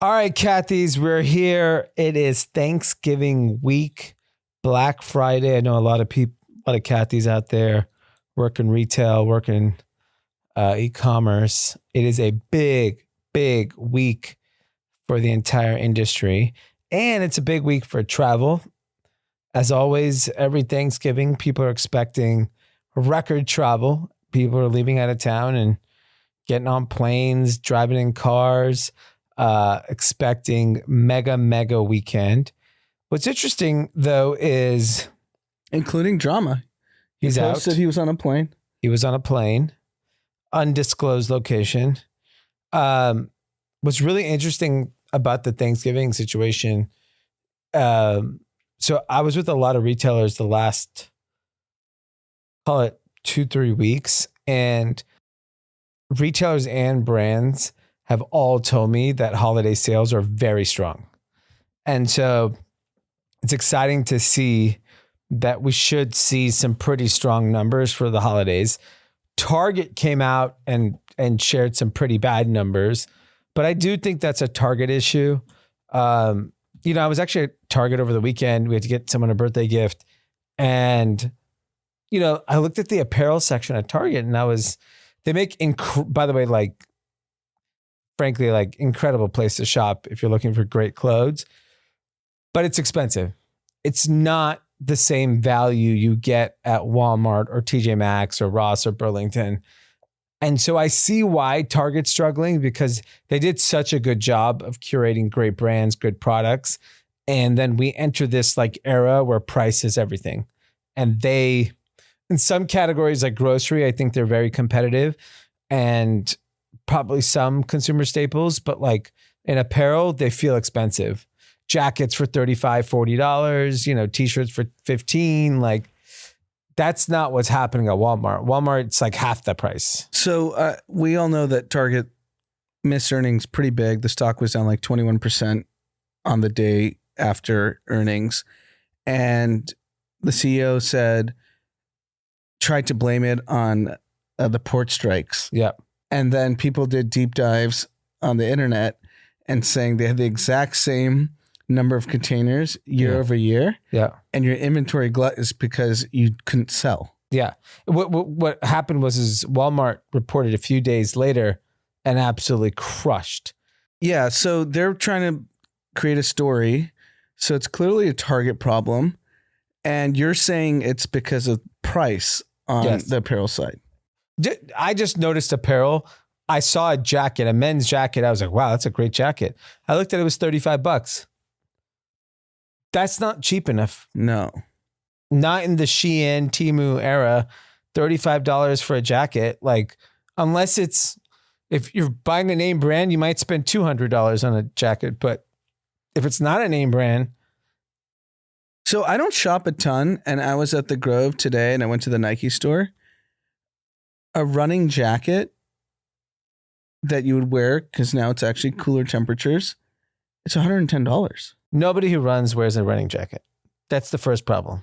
All right, Kathys, we're here. It is Thanksgiving week, Black Friday. I know a lot of people, a lot of Kathys out there working retail, working e-commerce. It is a big, big week for the entire industry. And it's a big week for travel. As always, every Thanksgiving, people are expecting record travel. People are leaving out of town and getting on planes, driving in cars, expecting mega weekend. What's interesting, though, is... Including drama. He's out. He was on a plane. He was on a plane. Undisclosed location. What's really interesting about the Thanksgiving situation... So I was with a lot of retailers the last, call it 2-3 weeks, and retailers and brands have all told me that holiday sales are very strong. And so it's exciting to see that we should see some pretty strong numbers for the holidays. Target came out and shared some pretty bad numbers, but I do think that's a Target issue. I was actually at Target over the weekend. We had to get someone a birthday gift. And, I looked at the apparel section at Target and they make, by the way, frankly, incredible place to shop if you're looking for great clothes, but it's expensive. It's not the same value you get at Walmart or TJ Maxx or Ross or Burlington. And so I see why Target's struggling, because they did such a good job of curating great brands, good products. And then we enter this era where price is everything. And they, in some categories like grocery, I think they're very competitive, and probably some consumer staples, but in apparel, they feel expensive. Jackets for $35, $40, t-shirts for $15, that's not what's happening at Walmart. Walmart, it's half the price. So we all know that Target missed earnings pretty big. The stock was down 21% on the day after earnings. And the CEO tried to blame it on the port strikes. Yeah. And then people did deep dives on the internet and saying they had the exact same number of containers year over year. Yeah. And your inventory glut is because you couldn't sell. Yeah. What happened was Walmart reported a few days later and absolutely crushed. Yeah. So they're trying to create a story. So it's clearly a Target problem. And you're saying it's because of price on the apparel side. I just noticed apparel. I saw a jacket, a men's jacket. I was like, wow, that's a great jacket. I looked at it, it was $35. That's not cheap enough. No. Not in the Shein, Temu era. $35 for a jacket. Unless if you're buying a name brand, you might spend $200 on a jacket. But if it's not a name brand. So I don't shop a ton. And I was at the Grove today and I went to the Nike store. A running jacket that you would wear, because now it's actually cooler temperatures, it's $110. Nobody who runs wears a running jacket. That's the first problem.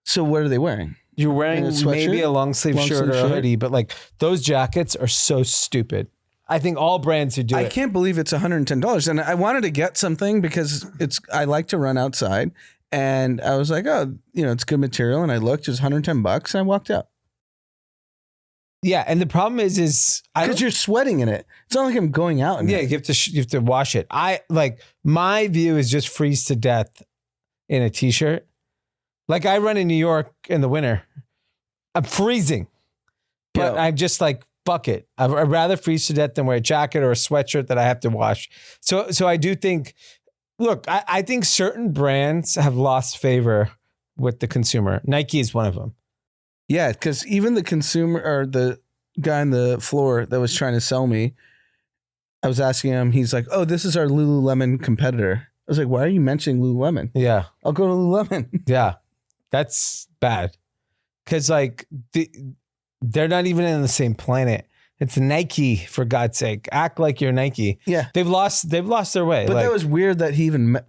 So what are they wearing? You're wearing maybe a long sleeve shirt or a hoodie, but those jackets are so stupid. I think all brands who do it. I can't believe it's $110. And I wanted to get something because I like to run outside. And I was like, oh, it's good material. And I looked, it was $110. And I walked out. Yeah, and the problem is because you're sweating in it. It's not like I'm going out. You have to wash it. My view is just freeze to death in a t-shirt. I run in New York in the winter. I'm freezing, but I'm just fuck it. I'd rather freeze to death than wear a jacket or a sweatshirt that I have to wash. So I do think. Look, I think certain brands have lost favor with the consumer. Nike is one of them. Yeah, because even the consumer or the guy on the floor that was trying to sell me, I was asking him, he's like, oh, this is our Lululemon competitor. I was like, why are you mentioning Lululemon? Yeah. I'll go to Lululemon. Yeah, that's bad. Because they're not even in the same planet. It's Nike, for God's sake. Act like you're Nike. Yeah. They've lost their way. But that was weird that he even,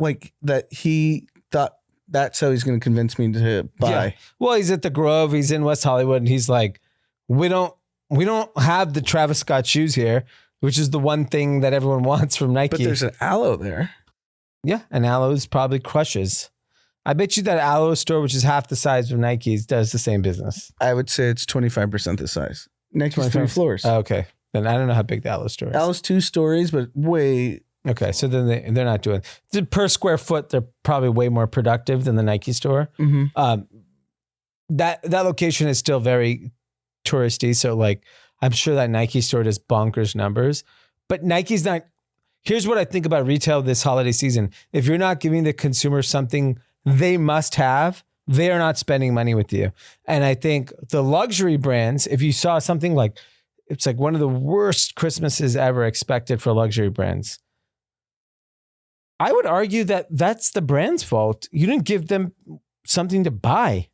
that he thought that's how he's going to convince me to buy. Yeah. Well, he's at the Grove. He's in West Hollywood. And he's like, we don't have the Travis Scott shoes here. which is the one thing that everyone wants from Nike. But there's an Aloe there. Yeah, and Aloe's probably crushes. I bet you that Aloe store, which is half the size of Nike's, does the same business. I would say it's 25% the size. Nike's 3 floors. Oh, okay. Then I don't know how big the Aloe store is. Aloe's 2 stories, but way... Okay, so then they're not doing... Per square foot, they're probably way more productive than the Nike store. Mm-hmm. That location is still very touristy, so like I'm sure that Nike store does bonkers numbers. But Nike's not... Here's what I think about retail this holiday season. If you're not giving the consumer something they must have, they are not spending money with you. And I think the luxury brands, if you saw something like, it's like one of the worst Christmases ever expected for luxury brands. I would argue that that's the brand's fault. You didn't give them something to buy.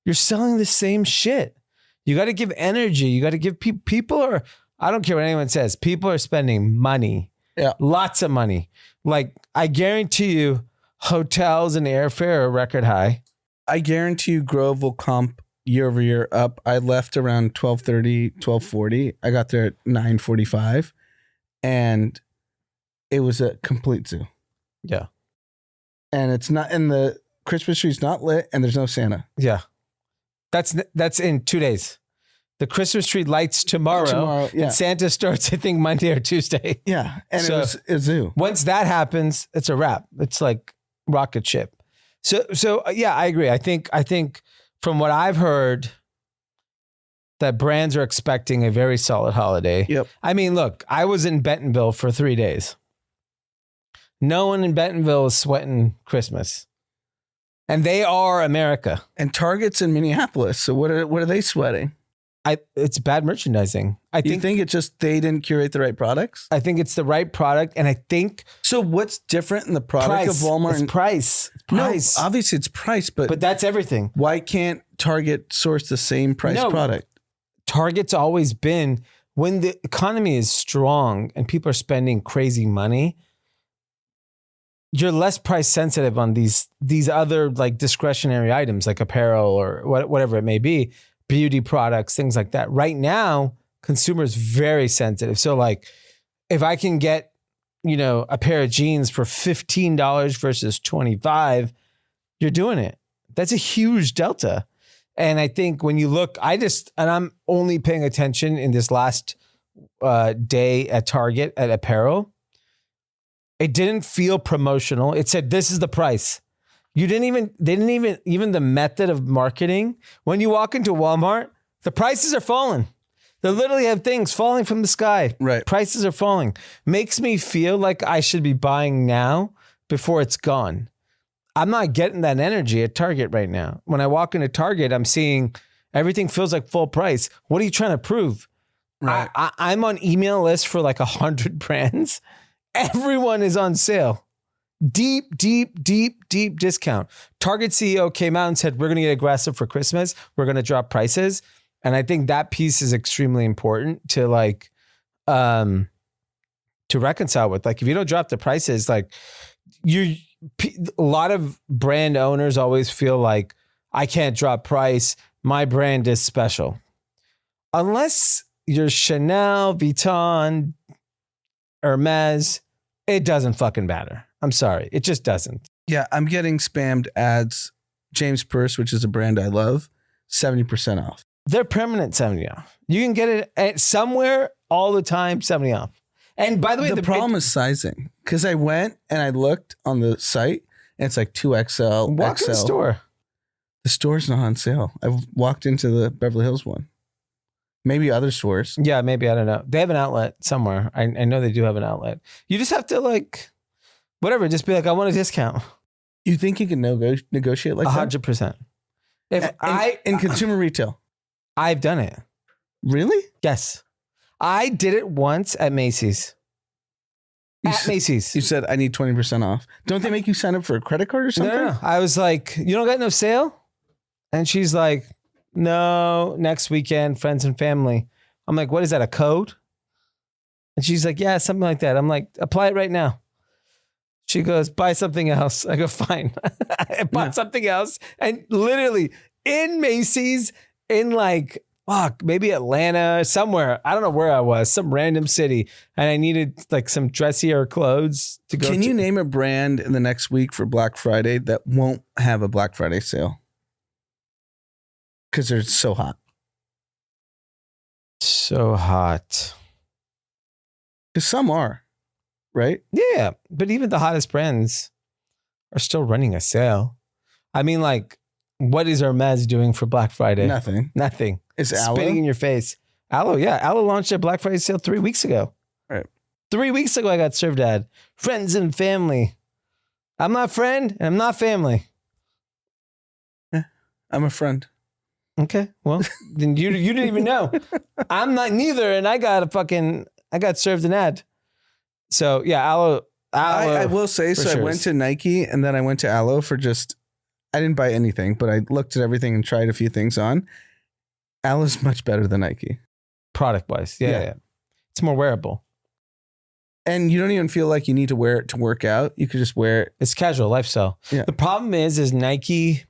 You're selling the same shit. You got to give energy. You got to give people are, I don't care what anyone says, people are spending money. Yeah. Lots of money. Like I guarantee you hotels and airfare are record high. I guarantee you Grove will comp year over year up. I left around 12:30, 12:40. I got there at 9:45 and it was a complete zoo. Yeah. And it's not, and the Christmas tree's not lit and there's no Santa. Yeah. That's in 2 days. The Christmas tree lights tomorrow yeah. and Santa starts, I think, Monday or Tuesday. Yeah. And So- it was a zoo. Once that happens, it's a wrap. It's like rocket ship. So yeah, I agree. I think from what I've heard, that brands are expecting a very solid holiday. Yep. I mean, look, I was in Bentonville for 3 days. No one in Bentonville is sweating Christmas. And they are America. And Target's in Minneapolis. So what are they sweating? It's bad merchandising. I You think it's just they didn't curate the right products? think it's the right product. And I think So what's different in the product price. of Walmart? It's price. It's price. No, obviously it's price, but that's everything. why can't Target source the same price No. product? Target's always been, when the economy is strong and people are spending crazy money, you're less price sensitive on these other like discretionary items like apparel or whatever it may be, beauty products, things like that. Right now, consumers very sensitive. So like if I can get, a pair of jeans for $15 versus $25, you're doing it. That's a huge delta. And I think when you look, and I'm only paying attention in this last day at Target at apparel. It didn't feel promotional. It said, this is the price. They didn't even the method of marketing. When you walk into Walmart, the prices are falling. They literally have things falling from the sky. Right. Prices are falling. Makes me feel like I should be buying now before it's gone. I'm not getting that energy at Target right now. When I walk into Target, I'm seeing everything feels like full price. What are you trying to prove? Right. I'm on email lists for like 100 brands. Everyone is on sale. Deep discount. Target CEO came out and said, we're going to get aggressive for Christmas. We're going to drop prices. And I think that piece is extremely important to like, to reconcile with. Like if you don't drop the prices, like a lot of brand owners always feel like I can't drop price. My brand is special. Unless you're Chanel, Vuitton, Hermes, it doesn't fucking matter. I'm sorry. It just doesn't. Yeah, I'm getting spammed ads. James Purse, which is a brand I love, 70% off. They're permanent 70 off. You can get it at somewhere all the time, 70 off. And by the way, The problem is sizing. Because I went and I looked on the site and it's like 2XL, walk XL. in the store. The store's not on sale. I've walked into the Beverly Hills one. Maybe other stores. Yeah, maybe. I don't know. They have an outlet somewhere. I know they do have an outlet. You just have to like, whatever, just be like, I want a discount. You think you can negotiate like that? 100%. In consumer retail. I've done it. Really? Yes. I did it once at Macy's. Macy's. You said I need 20% off. Don't they make you sign up for a credit card or something? No. I was like, you don't got no sale? And she's like, no, next weekend, friends and family. I'm like, what is that, a code? And she's like, yeah, something like that. I'm like, apply it right now. She goes, buy something else. I go, fine. I bought something else. And literally in Macy's, in like fuck, maybe Atlanta, somewhere. I don't know where I was, some random city. And I needed like some dressier clothes to go. Can you name a brand in the next week for Black Friday that won't have a Black Friday sale? Because they're so hot. So hot. Because some are, right? Yeah. But even the hottest brands are still running a sale. I mean, like, what is Hermes doing for Black Friday? Nothing. Nothing. Is Spitting Aloe? in your face. Aloe, yeah. Aloe launched their Black Friday sale 3 weeks ago. Right. 3 weeks ago, I got served ad. Friends and family. I'm not friend and I'm not family. I'm a friend. Okay. Well, then you didn't even know. I'm not neither. And I got served an ad. So yeah, Aloe. I will say, so sure. I went to Nike and then I went to Aloe for I didn't buy anything, but I looked at everything and tried a few things on. Aloe's much better than Nike. Product wise. Yeah. It's more wearable. And you don't even feel like you need to wear it to work out. You could just wear it. It's casual lifestyle. Yeah. The problem is Nike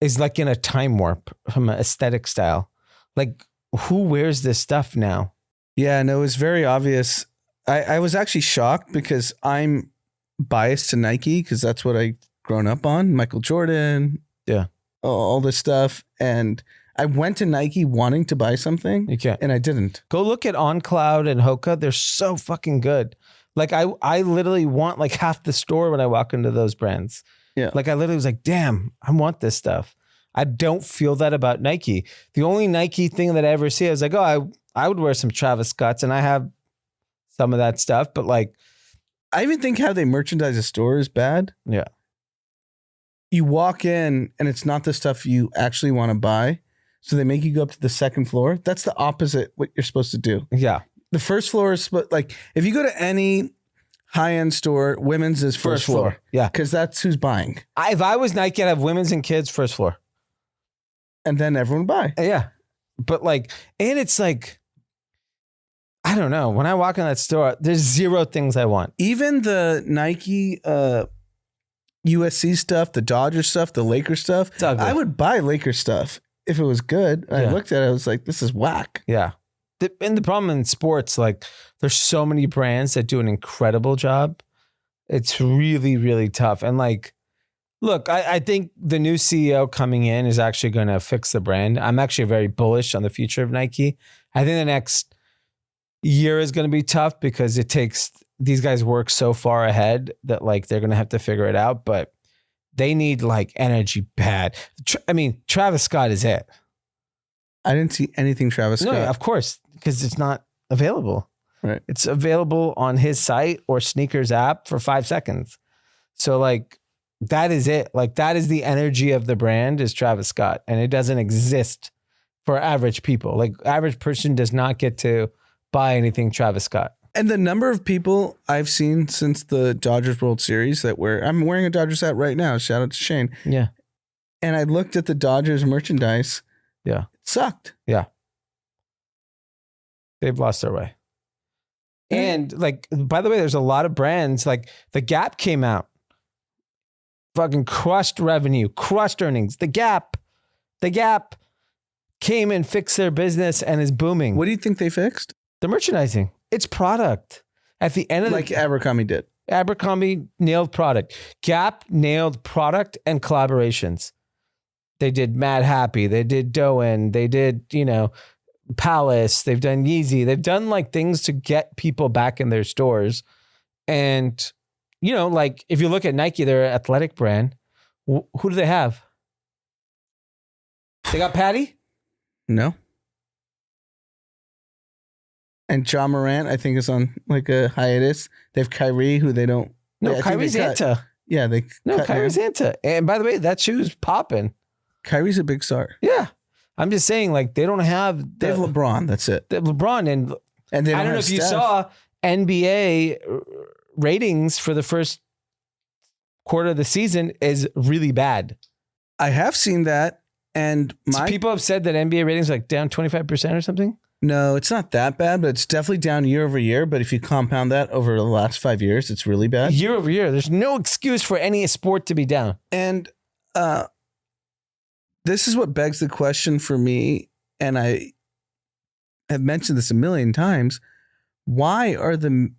is like in a time warp from an aesthetic style. Like, who wears this stuff now? Yeah, no, it was very obvious. I was actually shocked because I'm biased to Nike because that's what I grown up on. Michael Jordan. Yeah. All this stuff. And I went to Nike wanting to buy something. You can't. And I didn't. Go look at OnCloud and Hoka. They're so fucking good. Like I literally want like half the store when I walk into those brands. Yeah. Like I literally was like, damn, I want this stuff. I don't feel that about Nike. The only Nike thing that I ever see, I was like, oh, I would wear some Travis Scotts, and I have some of that stuff, but like, I even think how they merchandise a store is bad. Yeah. You walk in and it's not the stuff you actually want to buy. So they make you go up to the second floor. That's the opposite what you're supposed to do. Yeah. The first floor is like, if you go to any high-end store, women's is first floor. Yeah. Because that's who's buying. If I was Nike, I'd have women's and kids first floor. And then everyone buy. Yeah. But like, and it's like, I don't know. When I walk in that store, there's zero things I want. Even the Nike USC stuff, the Dodgers stuff, the Lakers stuff, I would buy Lakers stuff if it was good. I looked at it, I was like, this is whack. Yeah. And the problem in sports, like, there's so many brands that do an incredible job. It's really, really tough. And like, look, I think the new CEO coming in is actually going to fix the brand. I'm actually very bullish on the future of Nike. I think the next year is going to be tough because it takes, these guys work so far ahead that like they're going to have to figure it out, but they need like energy bad. I mean, Travis Scott is it. I didn't see anything Travis Scott. No, of course, because it's not available. Right. It's available on his site or Sneakers app for 5 seconds. So like, that is it. Like, that is the energy of the brand is Travis Scott. And it doesn't exist for average people. Like, average person does not get to buy anything Travis Scott. And the number of people I've seen since the Dodgers World Series that I'm wearing a Dodgers hat right now. Shout out to Shane. Yeah. And I looked at the Dodgers merchandise. Yeah. It sucked. Yeah. They've lost their way. And like, by the way, there's a lot of brands like the Gap came out. Fucking crushed revenue, crushed earnings. The Gap came and fixed their business and is booming. What do you think they fixed? The merchandising. It's product. At the end of like Abercrombie did. Abercrombie nailed product. Gap nailed product and collaborations. They did Mad Happy. They did Doen. They did, Palace. They've done Yeezy. They've done like things to get people back in their stores. And, like if you look at Nike, their athletic brand, who do they have? They got Patty? No. And John Morant, I think, is on like a hiatus. They have Kyrie, who they don't. No, Kyrie's Anta. Yeah, Kyrie's Anta. And by the way, that shoe's popping. Kyrie's a big star. Yeah. I'm just saying, like, they don't have. They have LeBron. That's it. They have LeBron. And they I don't know if you saw NBA ratings for the first quarter of the season is really bad. I have seen that. And people have said that NBA ratings are like down 25% or something. No, it's not that bad, but it's definitely down year over year. But if you compound that over the last 5 years, it's really bad. Year over year. There's no excuse for any sport to be down. And this is what begs the question for me. and I have mentioned this a million times, why are the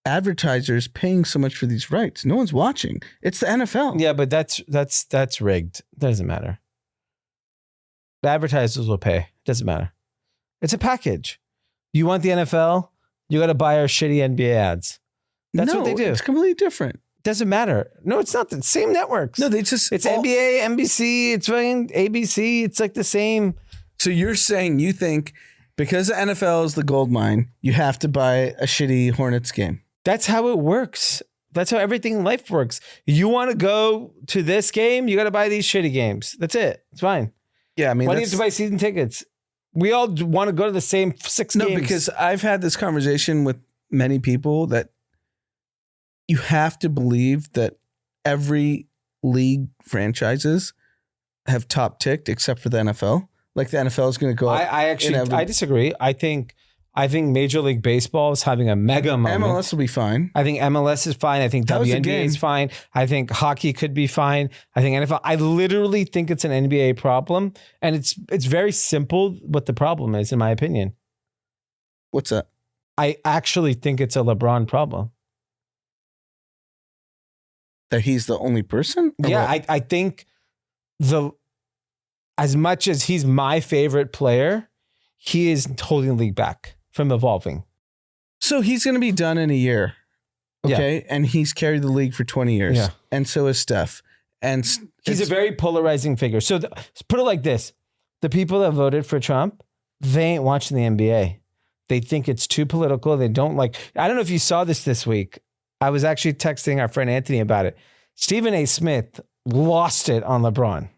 advertisers paying so much for these rights? No one's watching. It's the NFL. Yeah, but that's rigged. Doesn't matter. The advertisers will pay. Doesn't matter. It's a package. You want the NFL? You got to buy our shitty NBA ads. That's what they do. It's completely different. Doesn't matter. No, it's not the same networks. No, it's NBA, NBC, it's fucking ABC. It's like the same. So you're saying you think because the NFL is the gold mine, you have to buy a shitty Hornets game? That's how it works. That's how everything in life works. You want to go to this game, you got to buy these shitty games. That's it. It's fine. Yeah, I mean, why do you have to buy season tickets? We all want to go to the same 6 games. No, because I've had this conversation with many people that you have to believe that every league franchises have top ticked except for the NFL. Like the NFL is going to go up. I disagree. I think Major League Baseball is having a mega moment. MLS will be fine. I think MLS is fine. I think WNBA is fine. I think hockey could be fine. I think NFL. I literally think it's an NBA problem, and it's very simple what the problem is, in my opinion. What's that? I actually think it's a LeBron problem. That he's the only person? Yeah, I think as much as he's my favorite player, he is holding the league back from evolving. So he's going to be done in a year. Okay. Yeah. And he's carried the league for 20 years. Yeah. And so is Steph. And he's a very polarizing figure. So put it like this. The people that voted for Trump, they ain't watching the NBA. They think it's too political. They don't like, I don't know if you saw this week. I was actually texting our friend Anthony about it. Stephen A. Smith lost it on LeBron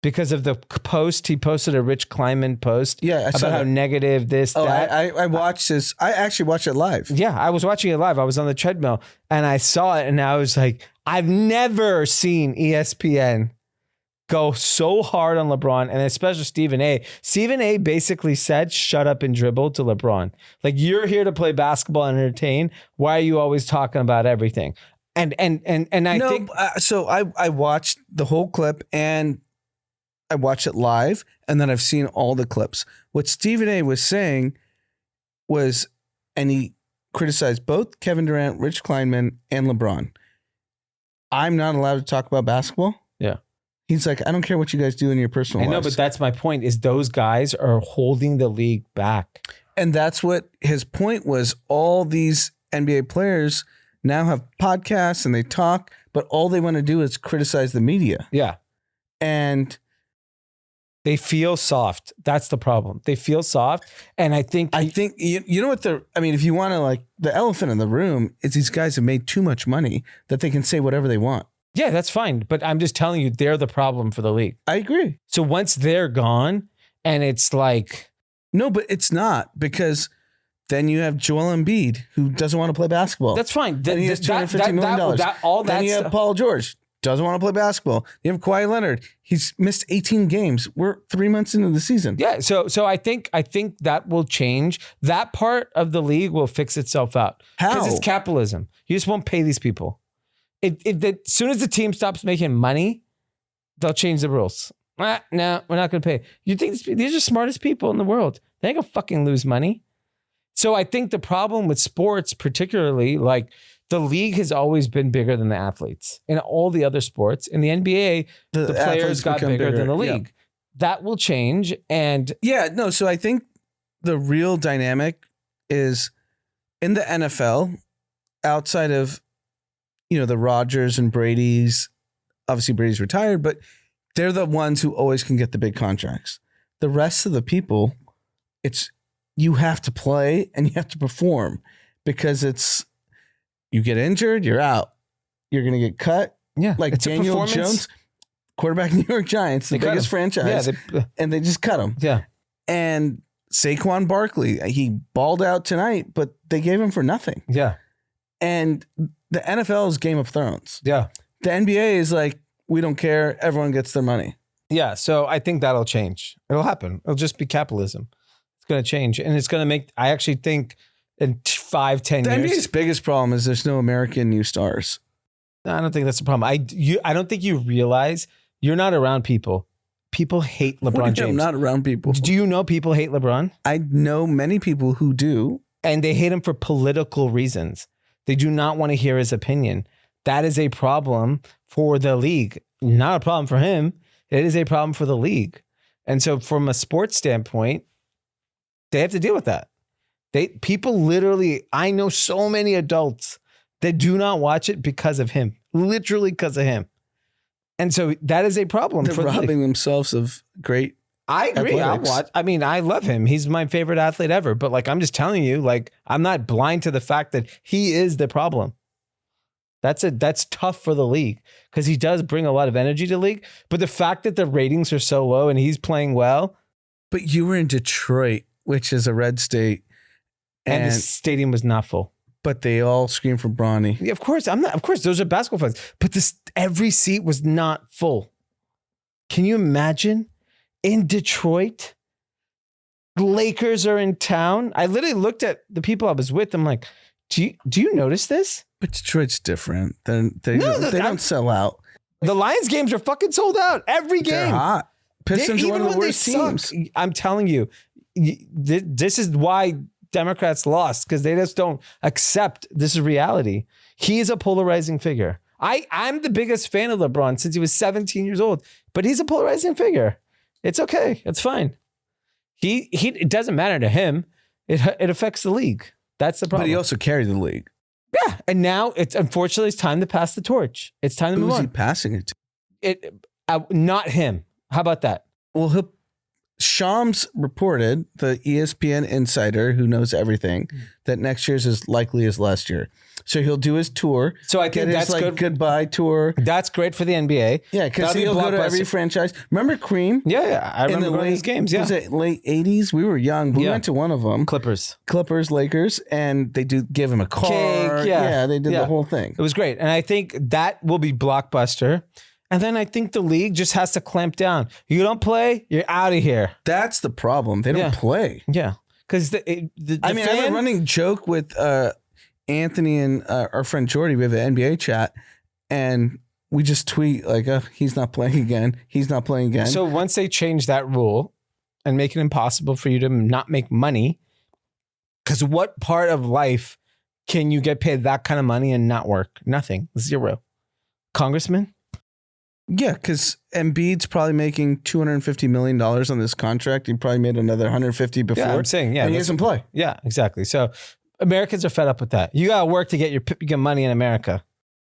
because of the post. He posted a Rich Kleiman post about how negative that. I watched this. I actually watched it live. Yeah, I was watching it live. I was on the treadmill and I saw it and I was like, I've never seen ESPN go so hard on LeBron, and especially Stephen A. Stephen A. basically said, shut up and dribble to LeBron. Like, you're here to play basketball and entertain. Why are you always talking about everything? And I think... So I watched the whole clip and I watched it live, and then I've seen all the clips. What Stephen A. was saying was, and he criticized both Kevin Durant, Rich Kleiman, and LeBron. I'm not allowed to talk about basketball? Yeah. He's like, I don't care what you guys do in your personal lives. I know, but that's my point, is those guys are holding the league back. And that's what his point was. All these NBA players now have podcasts and they talk, but all they want to do is criticize the media. Yeah. And they feel soft. That's the problem. They feel soft. And I think you know what if you want to, like, the elephant in the room is these guys have made too much money that they can say whatever they want. Yeah, that's fine. But I'm just telling you, they're the problem for the league. I agree. So once they're gone and it's like... No, but it's not, because then you have Joel Embiid, who doesn't want to play basketball. That's fine. Then he has $250 million. Then you have Paul George, doesn't want to play basketball. You have Kawhi Leonard. He's missed 18 games. We're 3 months into the season. Yeah, so I think that will change. That part of the league will fix itself out. How? Because it's capitalism. You just won't pay these people. As soon as the team stops making money, they'll change the rules. No, we're not going to pay. You think these are the smartest people in the world? They ain't going to fucking lose money. So I think the problem with sports, particularly, like, the league has always been bigger than the athletes. In all the other sports, in the NBA, the players got bigger than the league. Yeah. That will change. And so I think the real dynamic is in the NFL, outside of, the Rodgers and Brady's. Obviously Brady's retired, but they're the ones who always can get the big contracts. The rest of the people, you have to play and you have to perform, because you get injured, you're out. You're going to get cut. Yeah. Like Daniel Jones, quarterback New York Giants, the biggest franchise. Yeah, and they just cut him. Yeah. And Saquon Barkley, he balled out tonight, but they gave him for nothing. Yeah. And the NFL is Game of Thrones. Yeah. The NBA is like, we don't care. Everyone gets their money. Yeah. So I think that'll change. It'll happen. It'll just be capitalism. It's going to change. And it's going to make, I actually think in 5-10 years. The NBA's biggest problem is there's no American new stars. No, I don't think that's the problem. I don't think you realize you're not around people. people hate What do you LeBron mean James. I'm not around people. Do you know people hate LeBron? I know many people who do. And they hate him for political reasons. They do not want to hear his opinion. That is a problem for the league. Not a problem for him. It is a problem for the league. And so from a sports standpoint, they have to deal with that. People literally, I know so many adults that do not watch it because of him. Literally because of him. And so that is a problem. They're robbing themselves of great. I agree. I'll watch. I mean, I love him. He's my favorite athlete ever. But like, I'm just telling you, like, I'm not blind to the fact that he is the problem. That's tough for the league because he does bring a lot of energy to the league. But the fact that the ratings are so low and he's playing well. But you were in Detroit, which is a red state. And the stadium was not full. But they all scream for Bronny. Yeah, of course. Of course, those are basketball fans. But every seat was not full. Can you imagine? In Detroit, Lakers are in town. I literally looked at the people I was with. I'm like, do you notice this? But Detroit's different. They don't sell out. The Lions games are fucking sold out. Every game. They're hot. Pistons are one of the worst teams. I'm telling you, this is why Democrats lost, because they just don't accept this is reality. He is a polarizing figure. I'm the biggest fan of LeBron since he was 17 years old, but he's a polarizing figure. It's okay. It's fine. It doesn't matter to him. It affects the league. That's the problem. But he also carried the league. Yeah. And now unfortunately it's time to pass the torch. It's time to move on. Who's he passing it to? Not him. How about that? Well, Shams reported, the ESPN insider who knows everything, that next year's as likely as last year. So he'll do his tour. So I think that's good. Goodbye tour. That's great for the NBA. Yeah, because he'll go to every franchise. Remember Cream? Yeah. I remember going to his games. Yeah. Was it late 80s? We were young. We went to one of them. Clippers, Lakers, and they give him a car. Cake, yeah. They did the whole thing. It was great. And I think that will be blockbuster. And then I think the league just has to clamp down. You don't play, you're out of here. That's the problem. They don't play. Yeah. Because I have a running joke with Anthony and our friend Jordy. We have an NBA chat, and we just tweet like, he's not playing again. He's not playing again. So once they change that rule and make it impossible for you to not make money, because what part of life can you get paid that kind of money and not work? Nothing. Zero. Congressman? Yeah, because Embiid's probably making $250 million on this contract. He probably made another 150 before. Yeah, I'm saying, and he doesn't play. Yeah, exactly. So Americans are fed up with that. You got to work to get money in America.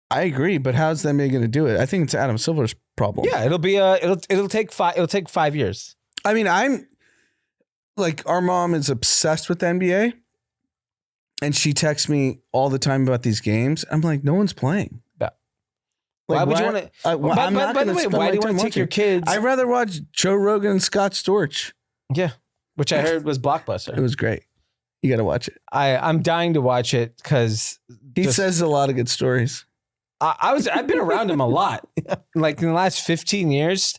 I agree, but how's the NBA going to do it? I think it's Adam Silver's problem. Yeah, it'll take 5 years. I mean, I'm like, our mom is obsessed with the NBA, and she texts me all the time about these games. I'm like, no one's playing. Like, why would you want to? By the way, why do you want to take your kids? I'd rather watch Joe Rogan and Scott Storch. Yeah, which I heard was blockbuster. It was great. You got to watch it. I'm dying to watch it because he says a lot of good stories. I've been around him a lot. Like in the last 15 years,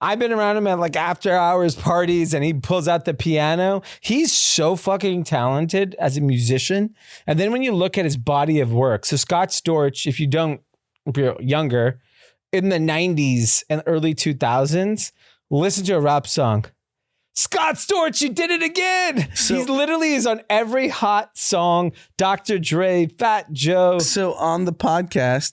I've been around him at like after hours parties, and he pulls out the piano. He's so fucking talented as a musician. And then when you look at his body of work, so Scott Storch, if you're younger, in the 90s and early 2000s, listen to a rap song. Scott Storch, you did it again. So, he literally is on every hot song. Dr. Dre, Fat Joe. So on the podcast,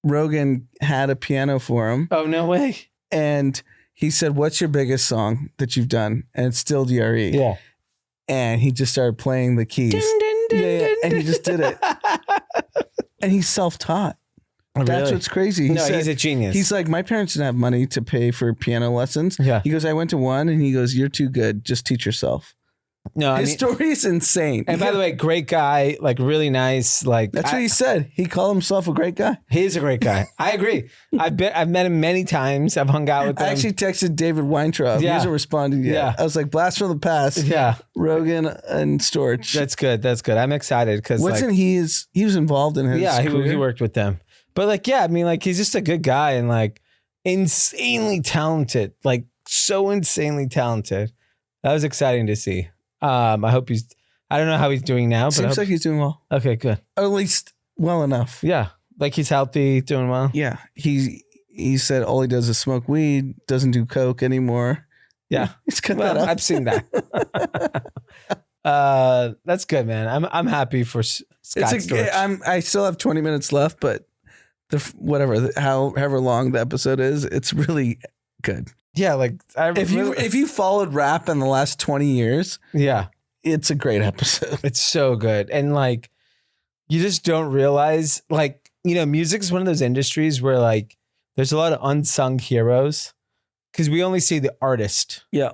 Rogan had a piano for him. Oh, no way. And he said, what's your biggest song that you've done? And it's still DRE. Yeah. And he just started playing the keys. And he just did it. And he's self-taught. Oh, That's really? What's crazy. He's a genius. He's like, my parents didn't have money to pay for piano lessons. Yeah. He goes, I went to one, and he goes, you're too good. Just teach yourself. No, his story is insane. And by the way, great guy, like really nice. Like that's what he said. He called himself a great guy. He's a great guy. I agree. I've met him many times. I've hung out with him. I actually texted David Weintraub. Yeah. He hasn't responded yet. Yeah. I was like, blast from the past. Yeah. Rogan and Storch. That's good. That's good. I'm excited because he was involved in his career? He worked with them. But like, yeah, I mean, like he's just a good guy and like insanely talented, like so insanely talented. That was exciting to see. I hope I don't know how he's doing now, but seems like he's doing well. Okay, good. Or at least well enough. Yeah. Like he's healthy, doing well. Yeah. He he said all he does is smoke weed, doesn't do coke anymore. Yeah. He's cut Well, that up. I've seen that. That's good, man. I'm happy for Scott Storch. I still have 20 minutes left, but however long the episode is, it's really good. Yeah, like if you followed rap in the last 20 years, yeah, it's a great episode. it's so good. And like, you just don't realize, like, music is one of those industries where like there's a lot of unsung heroes because we only see the artist. Yeah.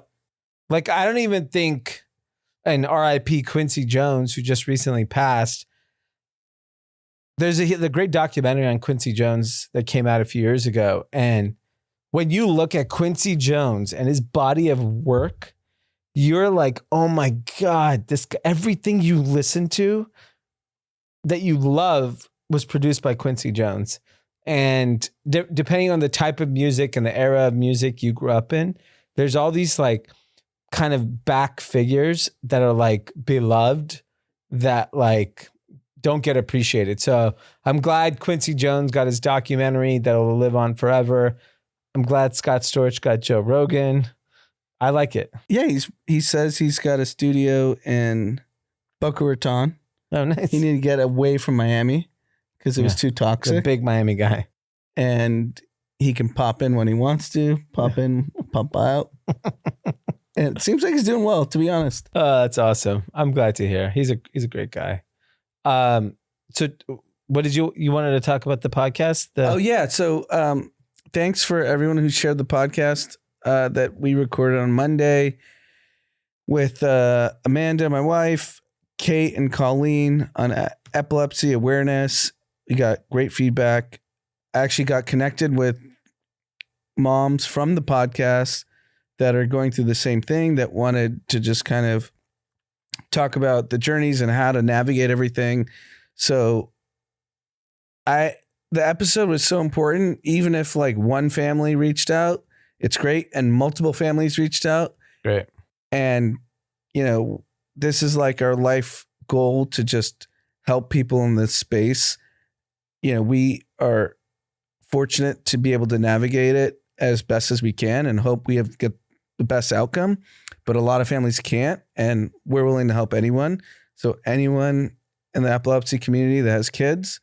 Like, I don't even think, and R.I.P. Quincy Jones, who just recently passed. There's the great documentary on Quincy Jones that came out a few years ago. And when you look at Quincy Jones and his body of work, you're like, oh my God, everything you listen to that you love was produced by Quincy Jones. And depending on the type of music and the era of music you grew up in, there's all these like kind of back figures that are like beloved that like don't get appreciated. So I'm glad Quincy Jones got his documentary that'll live on forever. I'm glad Scott Storch got Joe Rogan. I like it. Yeah, he says he's got a studio in Boca Raton. Oh, nice. He needed to get away from Miami because it was too toxic. He's a big Miami guy. And he can pop in when he wants to, pop in, pop out. And it seems like he's doing well, to be honest. Oh, that's awesome. I'm glad to hear. He's a great guy. So what did you wanted to talk about the podcast? So thanks for everyone who shared the podcast that we recorded on Monday with Amanda, my wife, Kate and Colleen on epilepsy awareness. We got great feedback. I actually got connected with moms from the podcast that are going through the same thing, that wanted to just kind of talk about the journeys and how to navigate everything. So the episode was so important. Even if like one family reached out, it's great. And multiple families reached out. Great. And, this is like our life goal, to just help people in this space. We are fortunate to be able to navigate it as best as we can and hope we get the best outcome. But a lot of families can't, and we're willing to help anyone. So anyone in the epilepsy community that has kids,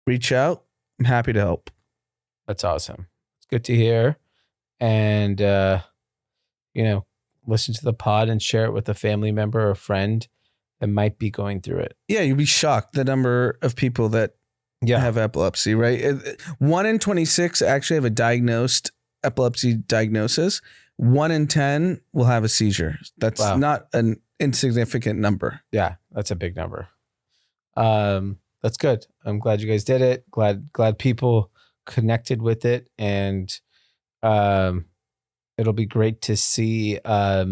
reach out. I'm happy to help. That's awesome. It's good to hear. And, listen to the pod and share it with a family member or friend that might be going through it. Yeah, you'd be shocked the number of people that have epilepsy, right? 1 in 26 actually have a diagnosed epilepsy diagnosis. 1 in 10 will have a seizure. That's not an insignificant number. Yeah, that's a big number. That's good. I'm glad you guys did it. Glad people connected with it. And it'll be great to see all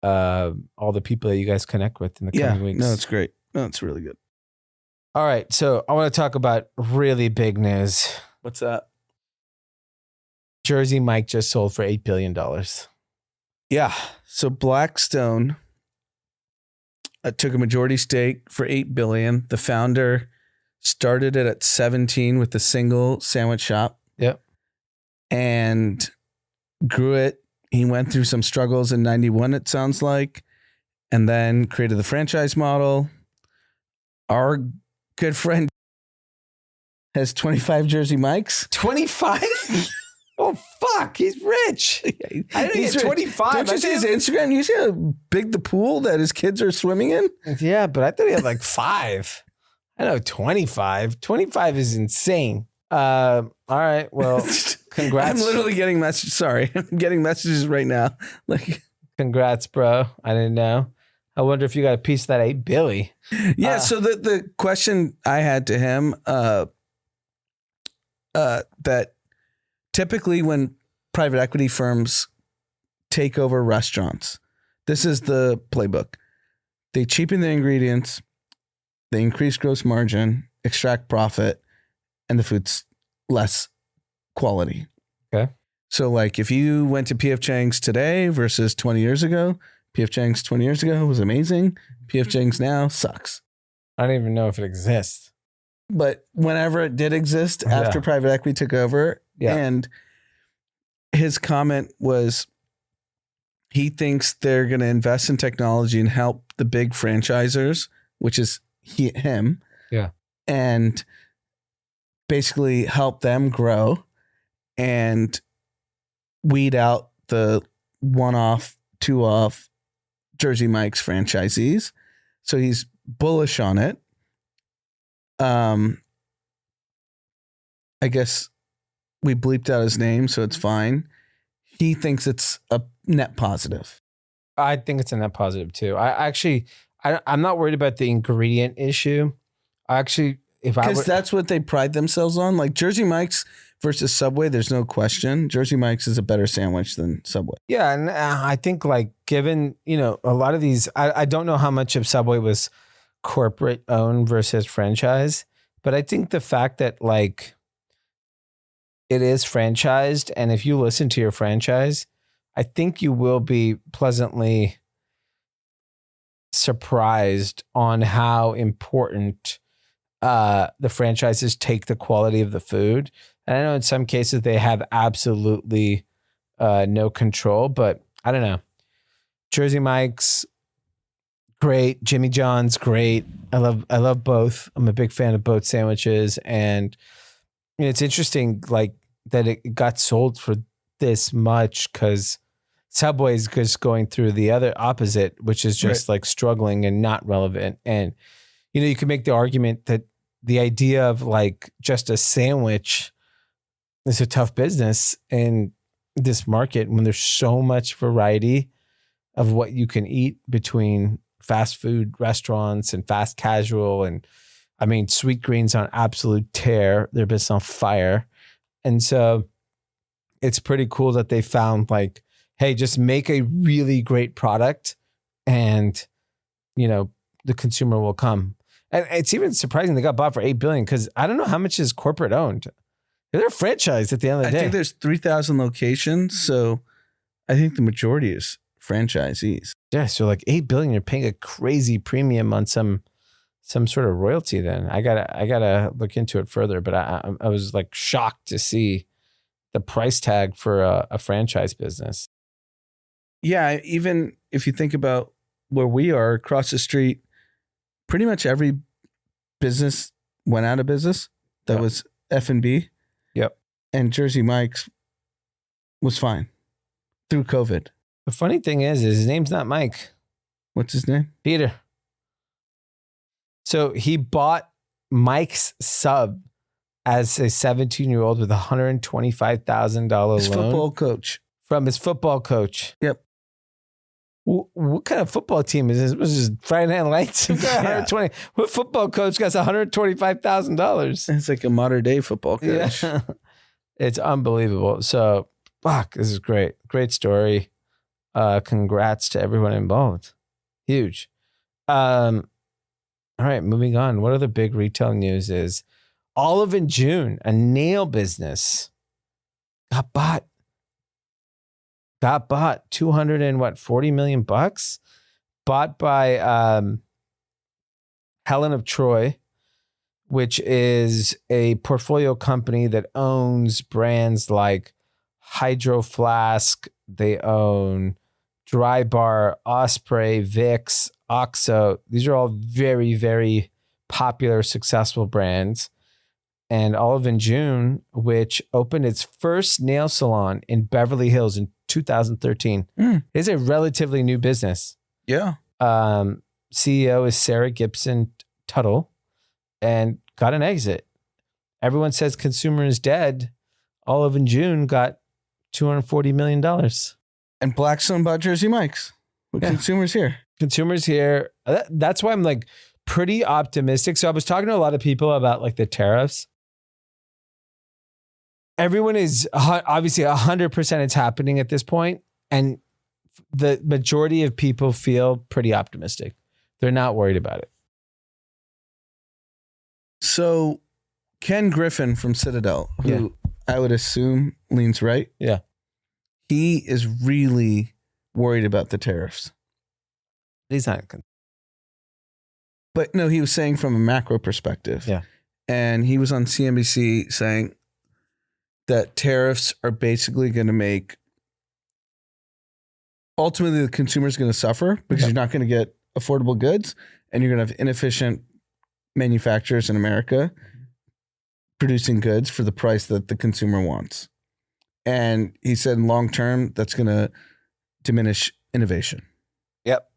the people that you guys connect with in the coming weeks. No, it's great. No, it's really good. All right. So I want to talk about really big news. What's that? Jersey Mike just sold for $8 billion. Yeah. So Blackstone took a majority stake for $8 billion. The founder started it at 17 with a single sandwich shop. Yep. And grew it. He went through some struggles in 91, it sounds like, and then created the franchise model. Our good friend has 25 Jersey Mikes. 25? Oh, fuck. He's rich. I didn't get 25. Don't you see his Instagram? You see how big the pool that his kids are swimming in? Yeah, but I thought he had like 5. I know 25. 25 is insane. All right. Well, congrats. I'm literally getting messages. Sorry. I'm getting messages right now. Like, congrats, bro. I didn't know. I wonder if you got a piece of that $8 billion. Yeah. So the question I had to him, that typically when private equity firms take over restaurants, this is the playbook. They cheapen the ingredients, they increase gross margin, extract profit, and the food's less quality. Okay. So like if you went to P.F. Chang's today versus 20 years ago, P.F. Chang's 20 years ago was amazing. P.F. Chang's now sucks. I don't even know if it exists. but whenever it did exist after private equity took over. Yeah. And his comment was he thinks they're going to invest in technology and help the big franchisors, which is him. Yeah. And basically help them grow and weed out the one-off, two-off Jersey Mike's franchisees. So he's bullish on it. I guess we bleeped out his name, so it's fine. He thinks it's a net positive. I think it's a net positive too. I'm not worried about the ingredient issue. Because that's what they pride themselves on. Like Jersey Mike's versus Subway, there's no question. Jersey Mike's is a better sandwich than Subway. Yeah, and I think like given, a lot of these, I don't know how much of Subway was corporate owned versus franchise, but I think the fact that like it is franchised, and if you listen to your franchise, I think you will be pleasantly surprised on how important the franchises take the quality of the food. And I know in some cases they have absolutely no control, but I don't know. Jersey Mike's great. Jimmy John's great. I love both. I'm a big fan of both sandwiches. And it's interesting like that it got sold for this much because Subway's just going through the other opposite, which is just like struggling and not relevant. And, you can make the argument that the idea of like just a sandwich is a tough business in this market when there's so much variety of what you can eat between fast food restaurants and fast casual. And I mean, Sweet Green's on absolute tear. Their business on fire. And so it's pretty cool that they found like, hey, just make a really great product and, the consumer will come. And it's even surprising they got bought for $8 billion because I don't know how much is corporate owned. They're franchised at the end of the day. I think there's 3,000 locations, so I think the majority is franchisees. Yeah, so like $8 billion, you're paying a crazy premium on some sort of royalty. Then I gotta look into it further. But I was like shocked to see the price tag for a franchise business. Yeah, even if you think about where we are across the street, pretty much every business went out of business that was F&B. Yep. And Jersey Mike's was fine through COVID. The funny thing is his name's not Mike. What's his name? Peter. So he bought Mike's sub as a 17-year-old with $125,000 loan. His football coach. From his football coach. Yep. What kind of football team is this? Was this Friday Night Lights? What football coach got $125,000? It's like a modern day football coach. Yeah. It's unbelievable. So, this is great. Great story. Congrats to everyone involved. Huge. All right, moving on. What other big retail news is Olive and June, a nail business, got bought. $240 million, bought by Helen of Troy, which is a portfolio company that owns brands like Hydro Flask. They own Dry Bar, Osprey, Vicks, Oxo. These are all very, very popular, successful brands. And Olive and June, which opened its first nail salon in Beverly Hills in 2013. It's a relatively new business. Yeah. CEO is Sarah Gibson Tuttle and got an exit. Everyone says consumer is dead. Olive and June got $240 million. And Blackstone bought Jersey Mike's. With consumers here. Consumers here. That's why I'm like pretty optimistic. So I was talking to a lot of people about like the tariffs. Everyone is obviously 100% it's happening at this point. And the majority of people feel pretty optimistic. They're not worried about it. So Ken Griffin from Citadel, who I would assume leans right. Yeah. He is really worried about the tariffs. He's not. But no, he was saying from a macro perspective. Yeah. and he was on CNBC saying that tariffs are basically going to make, ultimately the consumer is going to suffer because you're not going to get affordable goods, and you're going to have inefficient manufacturers in America producing goods for the price that the consumer wants. And he said in long term, that's going to diminish innovation. Yep.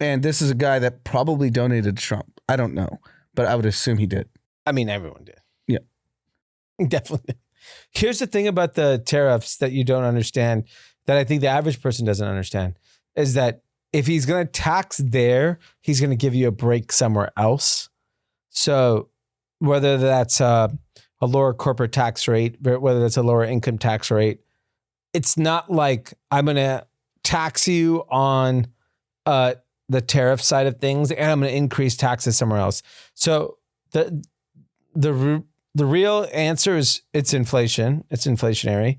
And this is a guy that probably donated to Trump. I don't know, but I would assume he did. I mean, everyone did. Yeah. Definitely. Here's the thing about the tariffs that you don't understand, that I think the average person doesn't understand, is that if he's going to tax there, he's going to give you a break somewhere else. So whether that's a lower corporate tax rate, whether that's a lower income tax rate, it's not like I'm going to tax you on the tariff side of things and I'm going to increase taxes somewhere else. So the real answer is it's inflation. It's inflationary,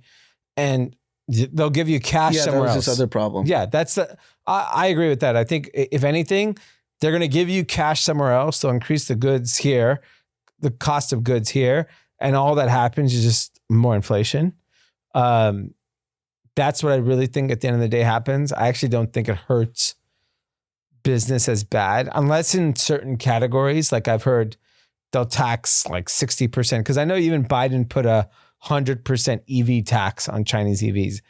and they'll give you cash somewhere else. That was this other problem. Yeah, I agree with that. I think if anything, they're going to give you cash somewhere else. They'll increase the goods here, the cost of goods here, and all that happens is just more inflation. That's what I really think at the end of the day happens. I actually don't think it hurts business as bad, unless in certain categories, like I've heard they'll tax like 60%. Because I know even Biden put 100% EV tax on Chinese EVs.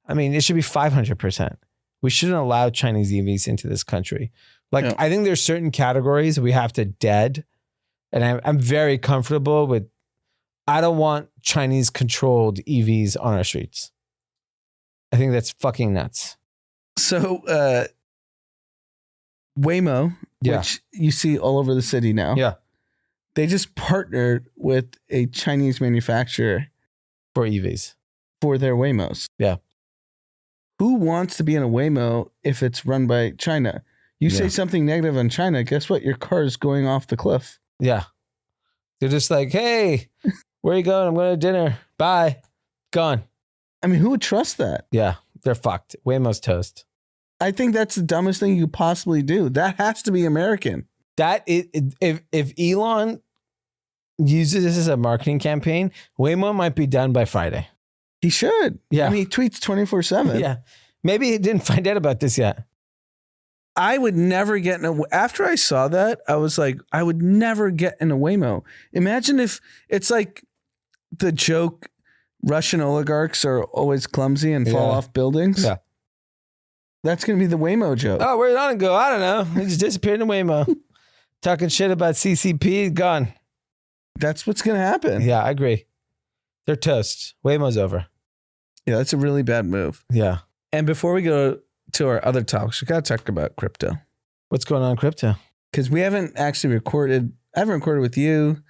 I mean, it should be 500%. We shouldn't allow Chinese EVs into this country. Like, I think there's certain categories we have to dead. And I'm very comfortable with, I don't want Chinese controlled EVs on our streets. I think that's fucking nuts. So, Waymo, which you see all over the city now. Yeah. They just partnered with a Chinese manufacturer for EVs, for their Waymos. Yeah. Who wants to be in a Waymo if it's run by China? You say something negative on China, guess what? Your car is going off the cliff. Yeah. They're just like, hey, where are you going? I'm going to dinner. Bye. Gone. I mean, who would trust that? Yeah. They're fucked. Waymo's toast. I think that's the dumbest thing you could possibly do. That has to be American. If Elon uses this as a marketing campaign, Waymo might be done by Friday. He should. Yeah. I mean, he tweets 24/7. Yeah. Maybe he didn't find out about this yet. I would never get in a... After I saw that, I was like, I would never get in a Waymo. Imagine if it's like the joke, Russian oligarchs are always clumsy and fall off buildings. Yeah. That's going to be the Waymo joke. Oh, where did Elon go? I don't know. He just disappeared in Waymo. Talking shit about CCP, gone. That's what's going to happen. Yeah, I agree. They're toast. Waymo's over. Yeah, that's a really bad move. Yeah. And before we go to our other talks, we got to talk about crypto. What's going on in crypto? Because we haven't actually recorded. I haven't recorded with you.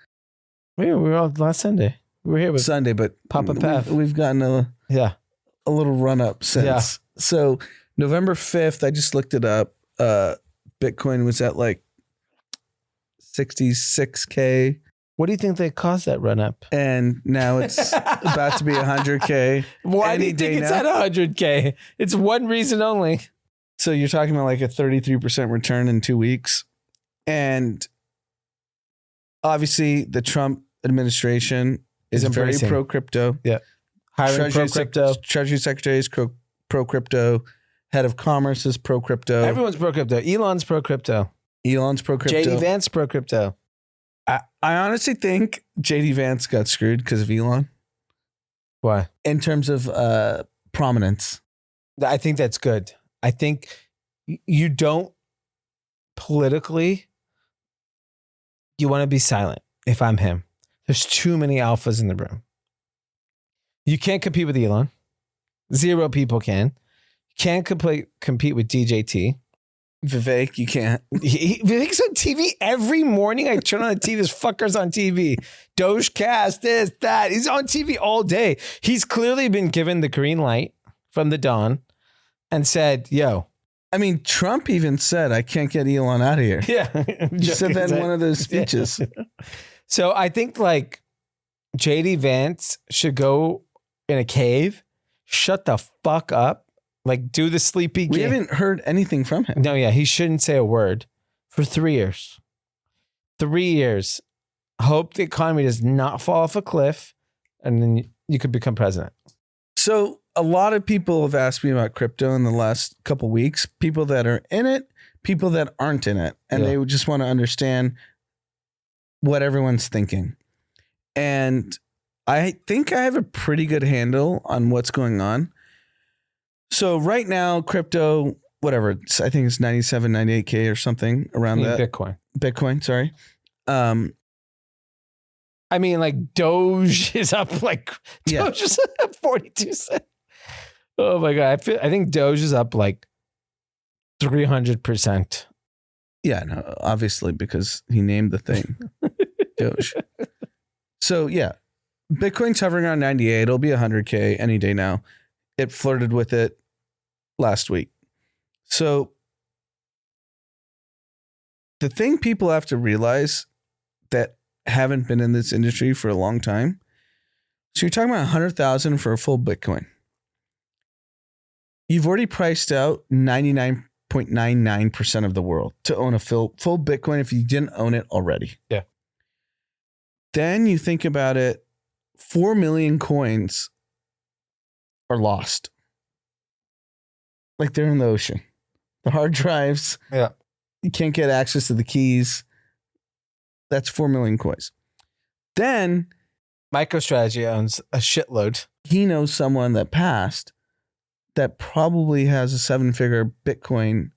We were all last Sunday. We were here with Sunday, but Papa Pav. We've gotten a little run up since. Yeah. So November 5th, I just looked it up. Bitcoin was at like 66K. What do you think they caused that run up? And now it's about to be 100K. Why do you think it's at 100K? It's one reason only. So you're talking about like a 33% return in 2 weeks. And obviously the Trump administration is very pro-crypto. Yeah. Hiring pro-crypto. Treasury Secretary is pro-crypto. Head of Commerce is pro-crypto. Everyone's pro-crypto. Elon's pro-crypto. Elon's pro-crypto. JD Vance pro-crypto. I honestly think JD Vance got screwed because of Elon. Why? In terms of prominence. I think that's good. I think you don't politically, you want to be silent if I'm him. There's too many alphas in the room. You can't compete with Elon. 0 people can. You can't compete with DJT. Vivek, you can't. Vivek's on TV every morning. I turn on the TV. This fucker's on TV. Dojecast, this, that. He's on TV all day. He's clearly been given the green light from the dawn and said, yo. I mean, Trump even said, I can't get Elon out of here. Yeah. He said that in one of those speeches. Yeah. So I think like JD Vance should go in a cave, shut the fuck up. Like, do the sleepy game. We haven't heard anything from him. No, yeah. He shouldn't say a word for 3 years. 3 years. hope the economy does not fall off a cliff, and then you could become president. So a lot of people have asked me about crypto in the last couple weeks, people that are in it, people that aren't in it, and they would just want to understand what everyone's thinking. And I think I have a pretty good handle on what's going on. So right now, crypto, whatever, I think it's 97, 98K or something around that. Bitcoin, sorry. I mean, like Doge is up Doge is up 42 cents. Oh my God. I think Doge is up like 300%. Yeah, no, obviously because he named the thing Doge. So yeah, Bitcoin's hovering around 98. It'll be 100K any day now. It flirted with it last week. So the thing people have to realize that haven't been in this industry for a long time. So you're talking about 100,000 for a full Bitcoin. You've already priced out 99.99% of the world to own a full Bitcoin if you didn't own it already. Yeah. Then you think about it, 4 million coins are lost. Like they're in the ocean. The hard drives. Yeah. You can't get access to the keys. That's 4 million coins. Then MicroStrategy owns a shitload. He knows someone that passed that probably has a 7-figure Bitcoin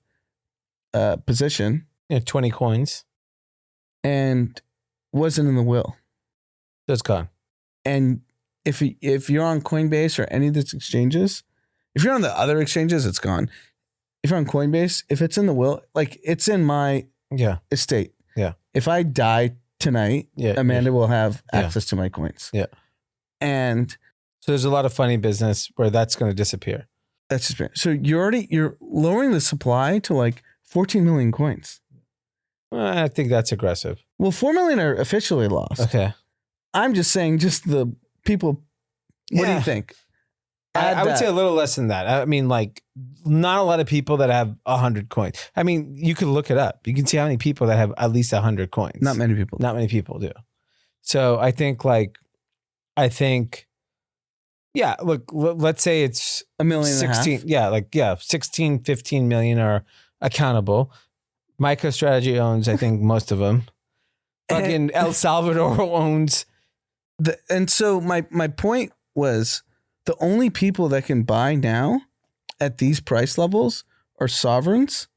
position. 20 coins. And wasn't in the will. It's gone. And if you're on Coinbase or any of these exchanges, if you're on the other exchanges, it's gone. If you're on Coinbase, if it's in the will, like it's in my estate. Yeah. If I die tonight, Amanda will have access to my coins. Yeah. And so there's a lot of funny business where that's going to disappear. That's just, so you're lowering the supply to like 14 million coins. I think that's aggressive. Well, 4 million are officially lost. Okay. I'm just saying, just the people. What do you think? I would say a little less than that. I mean, like not a lot of people that have 100 coins. I mean, you could look it up. You can see how many people that have at least 100 coins. Not many people. Not many people do. So I think yeah, look, let's say it's $1.5 million. 16, 15 million are accountable. MicroStrategy owns, I think, most of them. Fucking El Salvador owns. And so my point was, the only people that can buy now at these price levels are sovereigns.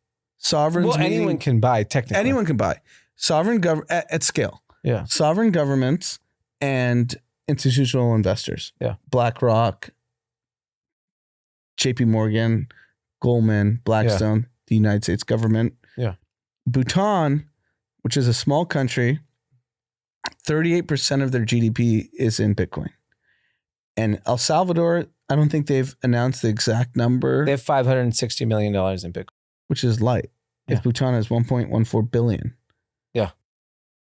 Well, anyone can buy, technically. Anyone can buy. Sovereign at scale. Yeah. Sovereign governments and institutional investors. Yeah. BlackRock, JP Morgan, Goldman, Blackstone, the United States government. Yeah. Bhutan, which is a small country, 38% of their GDP is in Bitcoin. And El Salvador, I don't think they've announced the exact number. They have $560 million in Bitcoin. Which is light. Yeah. If Bhutan is 1.14 billion. Yeah.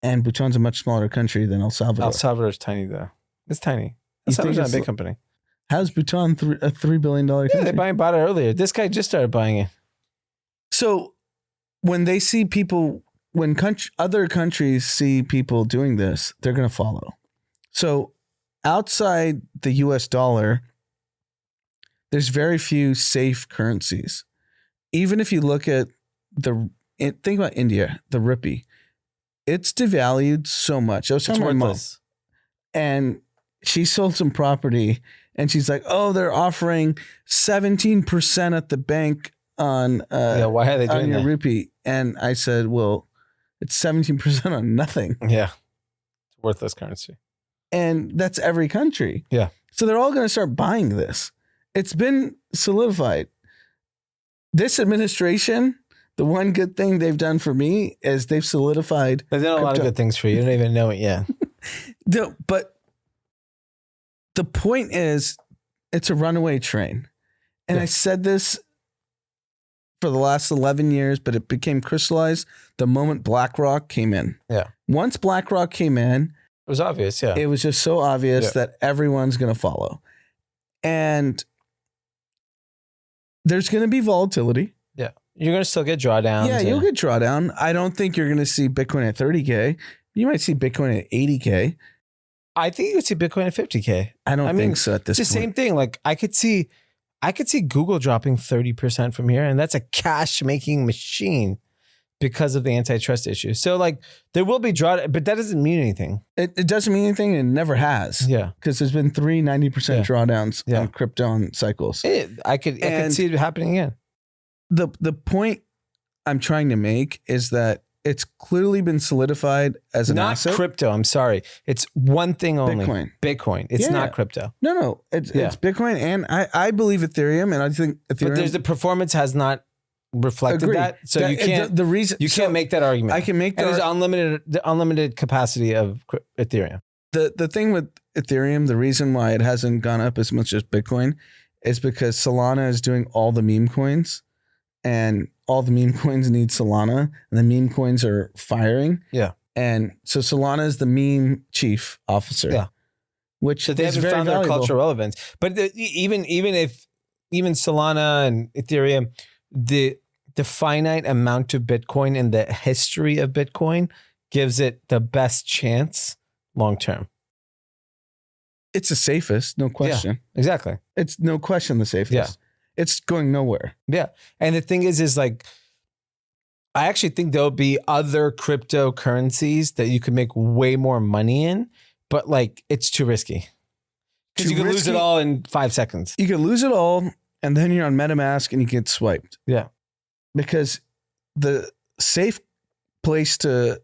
And Bhutan's a much smaller country than El Salvador. El Salvador's tiny, though. It's tiny. El Salvador's not a big company. How's Bhutan a $3 billion country? Yeah, they bought it earlier. This guy just started buying it. So when they see people, when other countries see people doing this, they're going to follow. So outside the US dollar, there's very few safe currencies. Even if you look at think about India, the rupee, it's devalued so much. I was talking to my mom, and she sold some property, and she's like, "Oh, they're offering 17% at the bank on why are they doing on your that? rupee?" And I said, "Well, it's 17% on nothing." Yeah, it's worthless currency. And that's every country. Yeah. So they're all going to start buying this. It's been solidified. This administration, the one good thing they've done for me is they've solidified. They've done a lot of good things for you. You don't even know it yet. But the point is, it's a runaway train. And I said this for the last 11 years, but it became crystallized the moment BlackRock came in. Yeah. Once BlackRock came in, it was obvious, yeah. It was just so obvious that everyone's going to follow. And there's going to be volatility. Yeah. You're going to still get drawdowns. Yeah, you'll get drawdown. I don't think you're going to see Bitcoin at 30K. You might see Bitcoin at 80K. I think you could see Bitcoin at 50K. I don't think so at this point. It's the same thing. Like I could see Google dropping 30% from here, and that's a cash making machine because of the antitrust issue. So like there will be drawdown, but that doesn't mean anything. It doesn't mean anything, and it never has. Yeah. Because there's been 90% drawdowns Yeah. on crypto on cycles. I could see it happening again. The point I'm trying to make is that it's clearly been solidified as an asset. Not crypto. I'm sorry. It's one thing only. Bitcoin. It's not crypto. No. It's Bitcoin, and I believe Ethereum, and I think Ethereum. But the performance has not reflected that, so you can't. The reason you can't make that argument. I can make that. There's unlimited capacity of Ethereum. The thing with Ethereum, the reason why it hasn't gone up as much as Bitcoin, is because Solana is doing all the meme coins, and all the meme coins need Solana, and the meme coins are firing. Yeah. And so Solana is the meme chief officer. Yeah. Which so they is haven't very found valuable. their cultural relevance. But even Solana and Ethereum, the finite amount of Bitcoin and the history of Bitcoin gives it the best chance long term. It's the safest, no question. Yeah, exactly. It's no question the safest. Yeah. It's going nowhere. Yeah. And the thing is like, I actually think there'll be other cryptocurrencies that you could make way more money in, but like it's too risky. Because you could lose it all in 5 seconds. You could lose it all, and then you're on MetaMask and you get swiped. Yeah. Because the safe place to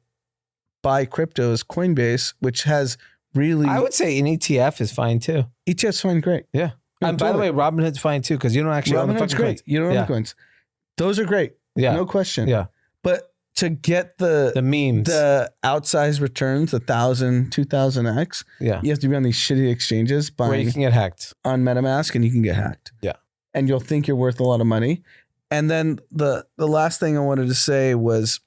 buy crypto is Coinbase, which has really... I would say an ETF is fine too. ETF's fine, great. Yeah. No, and by the way, Robinhood's fine too, because you don't actually own the fucking great. coins. You don't own the coins. Those are great. Yeah. No question. Yeah. But to get the memes, the outsized returns, 1,000, 2,000x, you have to be on these shitty exchanges buying where you can get hacked on MetaMask, and you can get hacked. Yeah. And you'll think you're worth a lot of money. And then the last thing I wanted to say was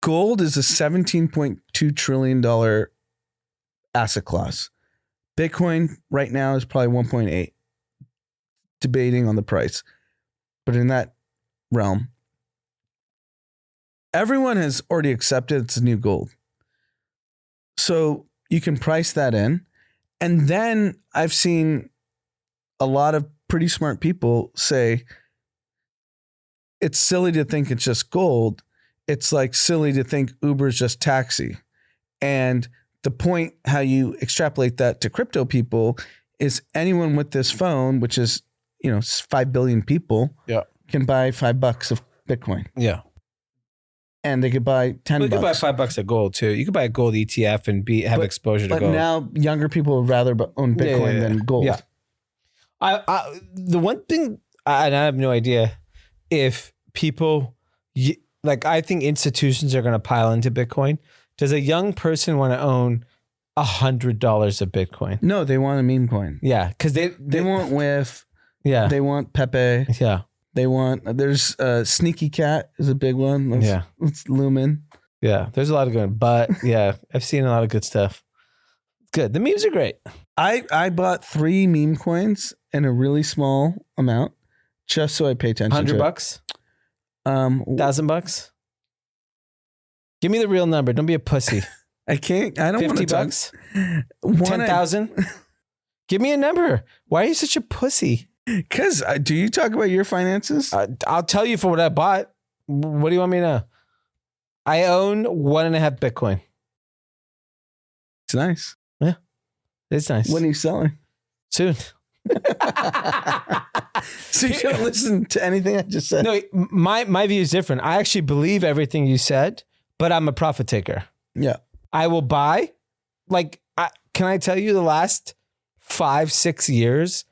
gold is a $17.2 trillion asset class. Bitcoin right now is probably 1.8, debating on the price. But in that realm, everyone has already accepted it's a new gold. So you can price that in. And then I've seen a lot of pretty smart people say it's silly to think it's just gold. It's like silly to think Uber's just taxi. And the point, how you extrapolate that to crypto people, is anyone with this phone, which is, 5 billion people, can buy $5 of Bitcoin. Yeah. And they could buy $10. You could buy $5 of gold too. You could buy a gold ETF and have exposure to gold. But now younger people would rather own Bitcoin than gold. Yeah. The one thing, and I have no idea if people, I think institutions are going to pile into Bitcoin. Does a young person want to own $100 of Bitcoin? No, they want a meme coin. Yeah, because they want WIF. Yeah, they want Pepe. Yeah, they want. There's Sneaky Cat is a big one. It's Lumen. Yeah, there's a lot of good, but yeah, I've seen a lot of good stuff. Good. The memes are great. I bought 3 meme coins in a really small amount just so I pay attention. $100. $1,000. Give me the real number. Don't be a pussy. I can't. I don't want to talk. $50. 10,000. Give me a number. Why are you such a pussy? Because do you talk about your finances? I'll tell you for what I bought. What do you want me to know? I own 1.5 Bitcoin. It's nice. Yeah, it's nice. When are you selling? Soon. So you don't listen to anything I just said? No, my view is different. I actually believe everything you said, but I'm a profit taker. Yeah. I will buy. Can I tell you the last 5-6 years,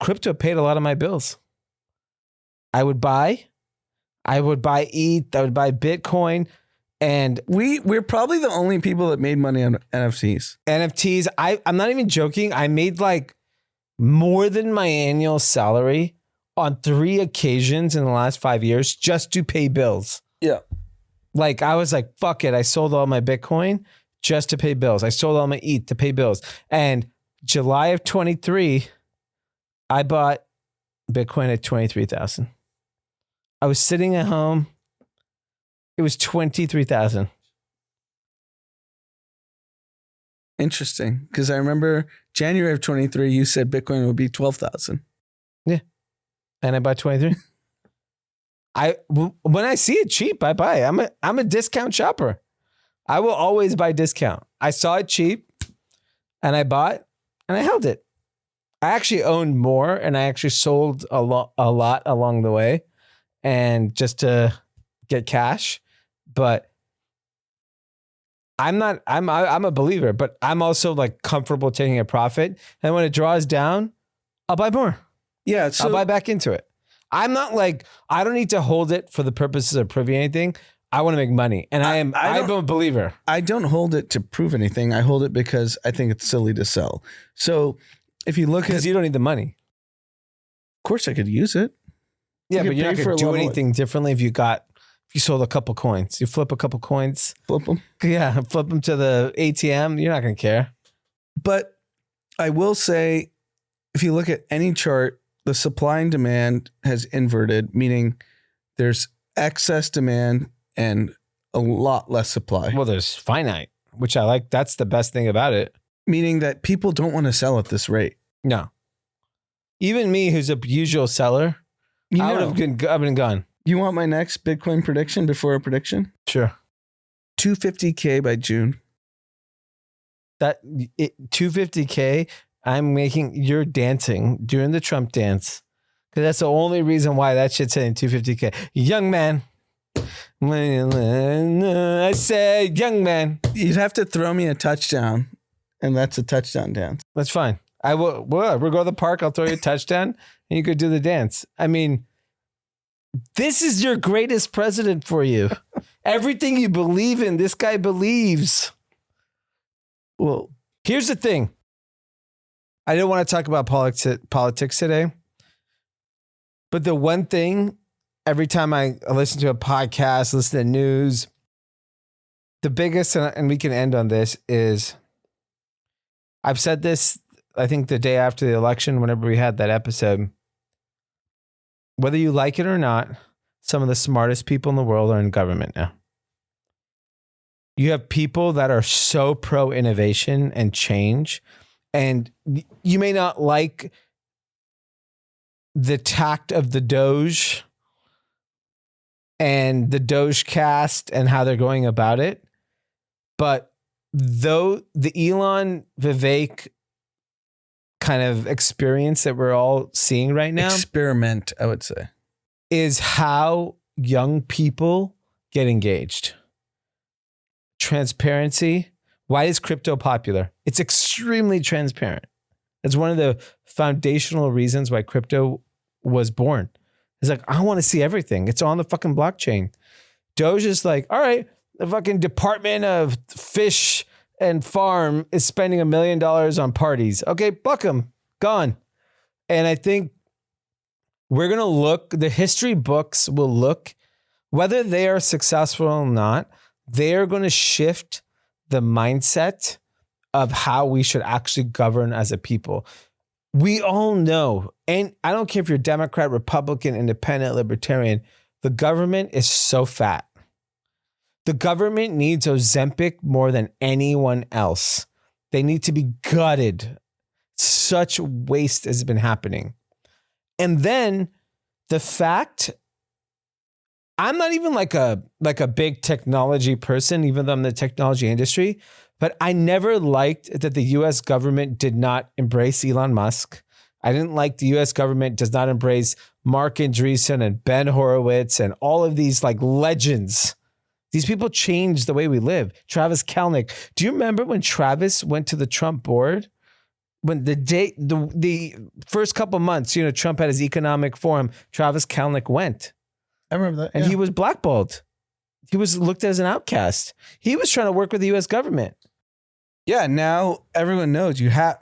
crypto paid a lot of my bills. I would buy ETH, I would buy Bitcoin, and we're probably the only people that made money on NFTs. I'm not even joking. I made more than my annual salary on 3 occasions in the last 5 years just to pay bills. Yeah. I was like, fuck it. I sold all my Bitcoin just to pay bills. I sold all my ETH to pay bills. And July of 23, I bought Bitcoin at 23,000. I was sitting at home. It was 23,000. Interesting, because I remember January of 23, you said Bitcoin would be 12,000. Yeah, and I bought 23. When I see it cheap, I buy. I'm a discount shopper. I will always buy discount. I saw it cheap, and I bought, and I held it. I actually owned more, and I actually sold a lot along the way, and just to get cash. But I'm a believer, but I'm also like comfortable taking a profit. And when it draws down, I'll buy more. Yeah. So I'll buy back into it. I'm not like, I don't need to hold it for the purposes of proving anything. I want to make money. And I'm a believer. I don't hold it to prove anything. I hold it because I think it's silly to sell. So if you look at, Because you don't need the money. of course I could use it. Yeah, You but could you're not pay going for to a do level- anything differently if you sold a couple coins. You flip a couple coins. Flip them. Yeah, flip them to the ATM. You're not going to care. But I will say, if you look at any chart, the supply and demand has inverted, meaning there's excess demand and a lot less supply. Well, there's finite, which I like. That's the best thing about it. Meaning that people don't want to sell at this rate. No. Even me, who's a usual seller, I would have been gone. You want my next Bitcoin prediction before a prediction? Sure. 250K by June. 250K, you're dancing, doing the Trump dance. Because that's the only reason why that shit's hitting 250K. Young man. I said, young man. You'd have to throw me a touchdown, and that's a touchdown dance. That's fine. We'll go to the park. I'll throw you a touchdown and you could do the dance. I mean, this is your greatest president for you. Everything you believe in, this guy believes. Well, here's the thing. I don't want to talk about politics today. But the one thing, every time I listen to a podcast, listen to news, the biggest, and we can end on this, is I've said this, I think the day after the election, whenever we had that episode, whether you like it or not, some of the smartest people in the world are in government now. You have people that are so pro innovation and change, and you may not like the tact of the Doge and the Doge cast and how they're going about it. But though the Elon Vivek kind of experience that we're all seeing right now, experiment, I would say, is how young people get engaged. Transparency. Why is crypto popular? It's extremely transparent. It's one of the foundational reasons why crypto was born. It's like, I want to see everything. It's on the fucking blockchain. Doge is like, all right, the fucking Department of Fish and Farm is spending $1 million on parties. Okay, buck them, gone. And I think we're going to look, the history books will look, whether they are successful or not, they're going to shift the mindset of how we should actually govern as a people. We all know, and I don't care if you're Democrat, Republican, Independent, Libertarian, the government is so fat. The government needs Ozempic more than anyone else. They need to be gutted. Such waste has been happening. And then the fact, I'm not even like a big technology person, even though I'm in the technology industry, but I never liked that the US government did not embrace Elon Musk. I didn't like the US government does not embrace Mark Andreessen and Ben Horowitz and all of these like legends. These people changed the way we live. Travis Kalanick. Do you remember when Travis went to the Trump board? When the first couple months, Trump had his economic forum, Travis Kalanick went. I remember that. And he was blackballed. He was looked at as an outcast. He was trying to work with the US government. Yeah, now everyone knows you have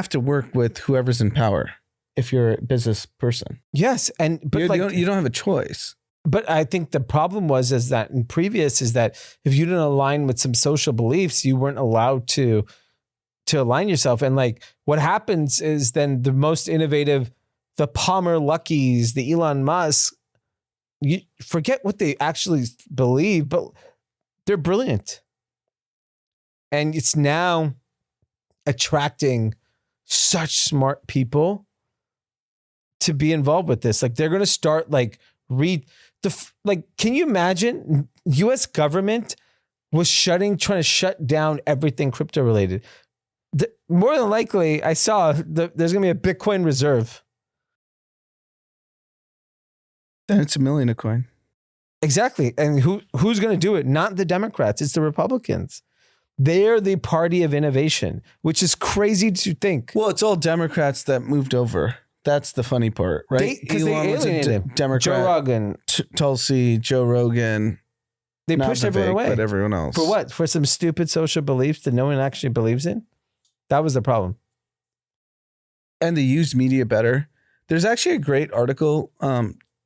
to work with whoever's in power if you're a business person. Yes, but you don't have a choice. But I think the problem is that if you didn't align with some social beliefs, you weren't allowed to align yourself. And like what happens is then the most innovative, the Palmer Luckies, the Elon Musk, you forget what they actually believe, but they're brilliant. And it's now attracting such smart people to be involved with this. Like they're going to start like can you imagine US government was trying to shut down everything crypto related. More than likely, I saw there's going to be a Bitcoin reserve. Then it's $1 million a coin. Exactly. And who's going to do it? Not the Democrats. It's the Republicans. They're the party of innovation, which is crazy to think. Well, it's all Democrats that moved over. That's the funny part, right? Because they alienated him. Democrat. Joe Rogan. Tulsi, Joe Rogan. They pushed everyone away. But everyone else. For what? For some stupid social beliefs that no one actually believes in? That was the problem. And they used media better. There's actually a great article.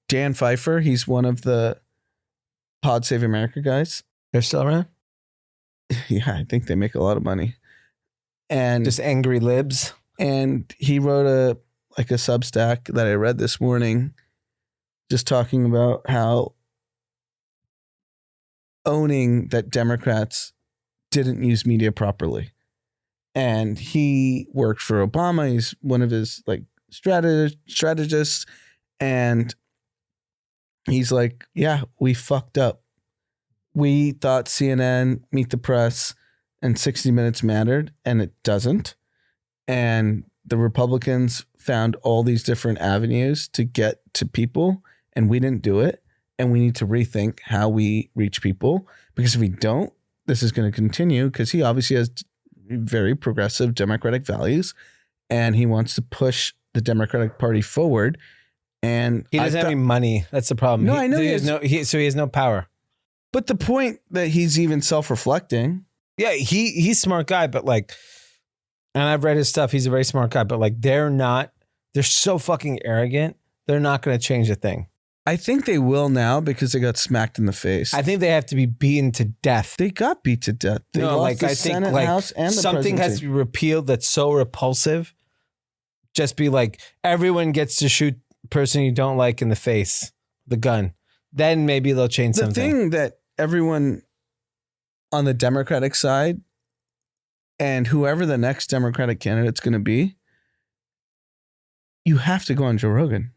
Dan Pfeiffer, he's one of the Pod Save America guys. They're still around? Yeah, I think they make a lot of money. And just angry libs. And he wrote a Substack that I read this morning, just talking about how owning that Democrats didn't use media properly. And he worked for Obama. He's one of his like strategists. And he's like, yeah, we fucked up. We thought CNN, Meet the Press, and 60 Minutes mattered, and it doesn't. And the Republicans found all these different avenues to get to people, and we didn't do it. And we need to rethink how we reach people, because if we don't, this is going to continue, because he obviously has very progressive Democratic values, and he wants to push the Democratic Party forward. And he doesn't have any money. That's the problem. No, I know so he has no power. But the point that he's even self-reflecting. Yeah, he's a smart guy, but like, and I've read his stuff. He's a very smart guy, but like, they're so fucking arrogant. They're not going to change a thing. I think they will now because they got smacked in the face. I think they have to be beaten to death. They got beat to death. They lost the Senate, House, and the something presidency. has to be repealed that's so repulsive. Just be like, everyone gets to shoot the person you don't like in the face, the gun. Then maybe they'll change something. The thing that everyone on the Democratic side and whoever the next Democratic candidate's going to be, you have to go on Joe Rogan.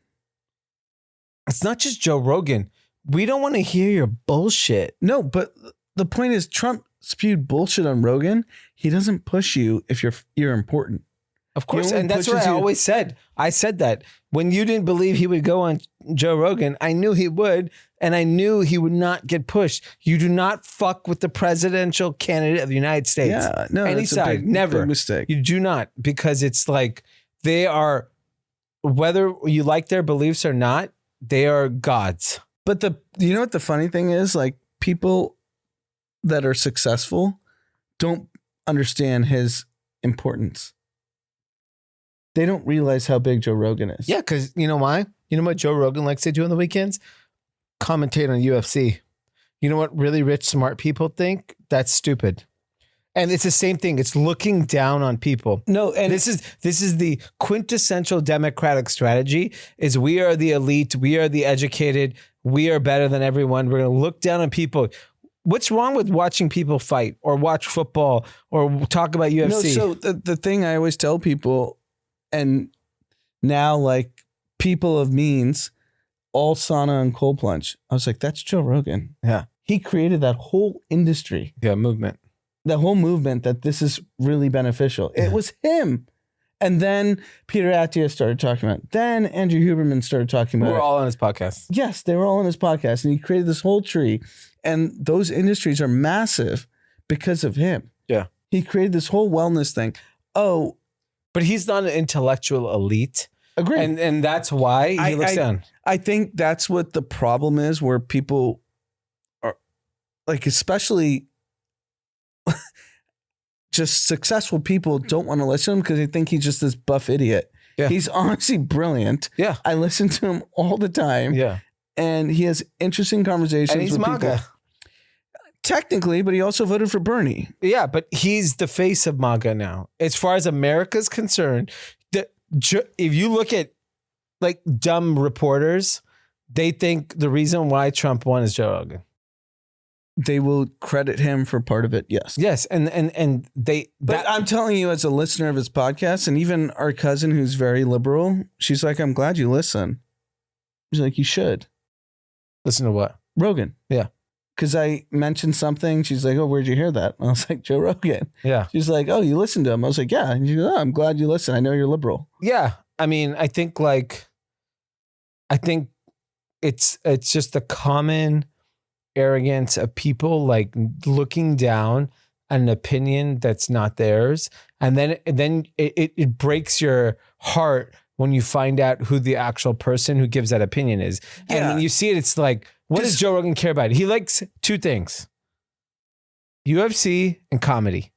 It's not just Joe Rogan. We don't want to hear your bullshit. No, but the point is Trump spewed bullshit on Rogan. He doesn't push you if you're important. Of course, and that's what I always said. I said that when you didn't believe he would go on Joe Rogan, I knew he would, and I knew he would not get pushed. You do not fuck with the presidential candidate of the United States. Yeah, no, any side, never. Big mistake. You do not, because it's like they are, whether you like their beliefs or not, they are gods. But you know what the funny thing is? Like, people that are successful don't understand his importance. They don't realize how big Joe Rogan is. Yeah, because you know why? You know what Joe Rogan likes to do on the weekends? Commentate on UFC. You know what really rich, smart people think? That's stupid. And it's the same thing. It's looking down on people. No, and this is the quintessential Democratic strategy is we are the elite, we are the educated, we are better than everyone. We're going to look down on people. What's wrong with watching people fight or watch football or talk about UFC? No, so the thing I always tell people, and now like people of means, all sauna and cold plunge. I was like, that's Joe Rogan. Yeah. He created that whole industry. Yeah, movement. The whole movement that this is really beneficial. It was him. And then Peter Attia started talking about it. Then Andrew Huberman started talking about it. We're all on his podcast. Yes, they were all on his podcast. And he created this whole tree. And those industries are massive because of him. Yeah. He created this whole wellness thing. Oh. But he's not an intellectual elite. Agreed. And that's why he looks down. I think that's what the problem is, where people are like, especially just successful people don't want to listen to him because they think he's just this buff idiot. Yeah. He's honestly brilliant. Yeah. I listen to him all the time. Yeah. And he has interesting conversations and he's with MAGA. people. Technically, but he also voted for Bernie. Yeah, but he's the face of MAGA now. As far as America's concerned, if you look at like dumb reporters, they think the reason why Trump won is Joe Rogan. They will credit him for part of it. Yes. Yes. And they, But I'm telling you, as a listener of his podcast, and even our cousin who's very liberal, she's like, I'm glad you listen. She's like, you should. Listen to what? Rogan. Yeah. Because I mentioned something. She's like, oh, where'd you hear that? And I was like, Joe Rogan. Yeah. She's like, oh, you listened to him. I was like, yeah. And she's like, oh, I'm glad you listen. I know you're liberal. Yeah. I mean, I think it's just the common arrogance of people like looking down at an opinion that's not theirs. And then it breaks your heart when you find out who the actual person who gives that opinion is. Yeah. And when you see it, it's like, what does Joe Rogan care about? He likes two things: UFC and comedy.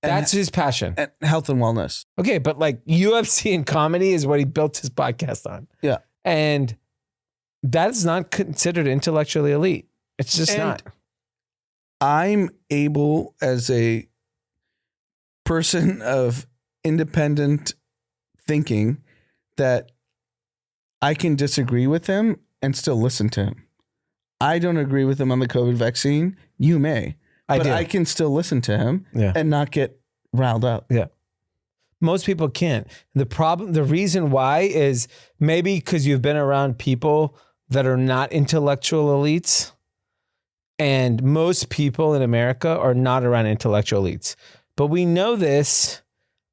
That's his passion. And health and wellness. Okay, but like UFC and comedy is what he built his podcast on. Yeah. And that's not considered intellectually elite. It's just not. I'm able, as a person of independent thinking, that I can disagree with him and still listen to him. I don't agree with him on the COVID vaccine. You may. But I can still listen to him and not get riled up. Yeah. Most people can't. The reason why is maybe because you've been around people that are not intellectual elites. And most people in America are not around intellectual elites. But we know this.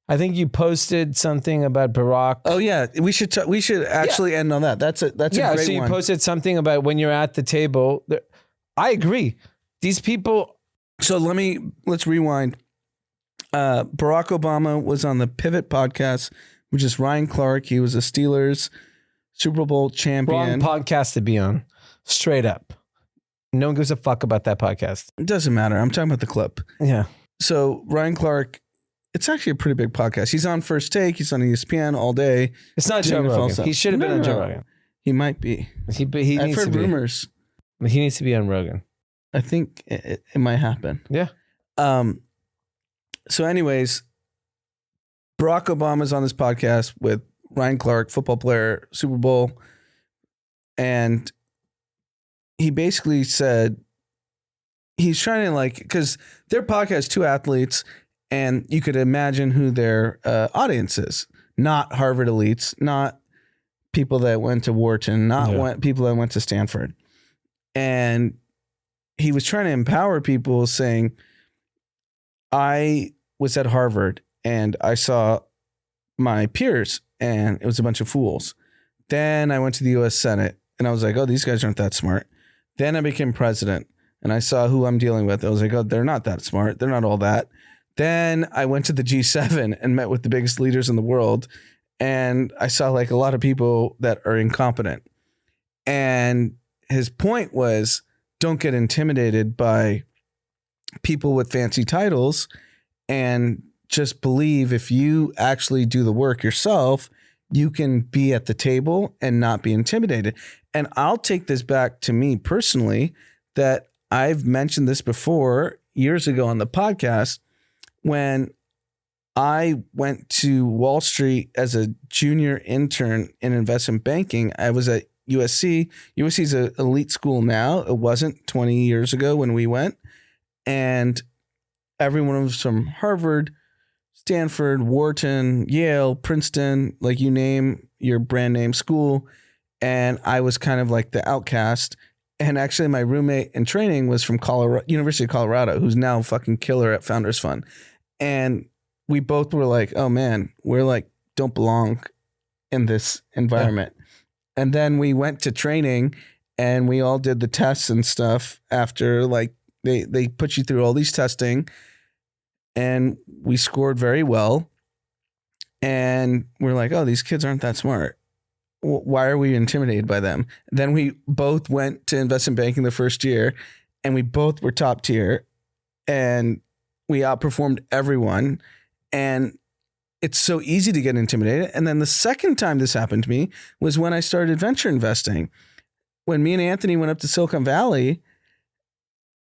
I think you posted something about Barack. Oh yeah, we should actually end on that. That's a great one. So you posted something about when you're at the table. I agree. These people. So let's rewind. Barack Obama was on the Pivot podcast, which is Ryan Clark. He was a Steelers Super Bowl champion. Wrong podcast to be on. Straight up. No one gives a fuck about that podcast. It doesn't matter. I'm talking about the clip. Yeah. So Ryan Clark, it's actually a pretty big podcast. He's on First Take. He's on ESPN all day. It's not Joe Rogan. He should have been on Joe Rogan. He might be. He I've needs heard to rumors. Be. He needs to be on Rogan. I think it might happen. Yeah. So anyways, Barack Obama's on this podcast with Ryan Clark, football player, Super Bowl. And he basically said he's trying to because their podcast, two athletes, and you could imagine who their audience is. Not Harvard elites, not people that went to Wharton, people that went to Stanford. And he was trying to empower people, saying, I was at Harvard and I saw my peers and it was a bunch of fools. Then I went to the US Senate and I was like, oh, these guys aren't that smart. Then I became president and I saw who I'm dealing with. I was like, oh, they're not that smart. They're not all that. Then I went to the G7 and met with the biggest leaders in the world. And I saw a lot of people that are incompetent. And his point was, don't get intimidated by people with fancy titles, and just believe if you actually do the work yourself, you can be at the table and not be intimidated. And I'll take this back to me personally, that I've mentioned this before years ago on the podcast. When I went to Wall Street as a junior intern in investment banking, I was at USC. USC is an elite school now. It wasn't 20 years ago when we went. And everyone was from Harvard, Stanford, Wharton, Yale, Princeton, you name your brand name school. And I was kind of like the outcast. And actually my roommate in training was from University of Colorado, who's now fucking killer at Founders Fund. And we both were like, oh man, we're don't belong in this environment. Yeah. And then we went to training and we all did the tests and stuff after they put you through all these testing, and we scored very well. And we're like, oh, these kids aren't that smart. Why are we intimidated by them? Then we both went to investment banking the first year and we both were top tier and we outperformed everyone. And it's so easy to get intimidated. And then the second time this happened to me was when I started venture investing. When me and Anthony went up to Silicon Valley,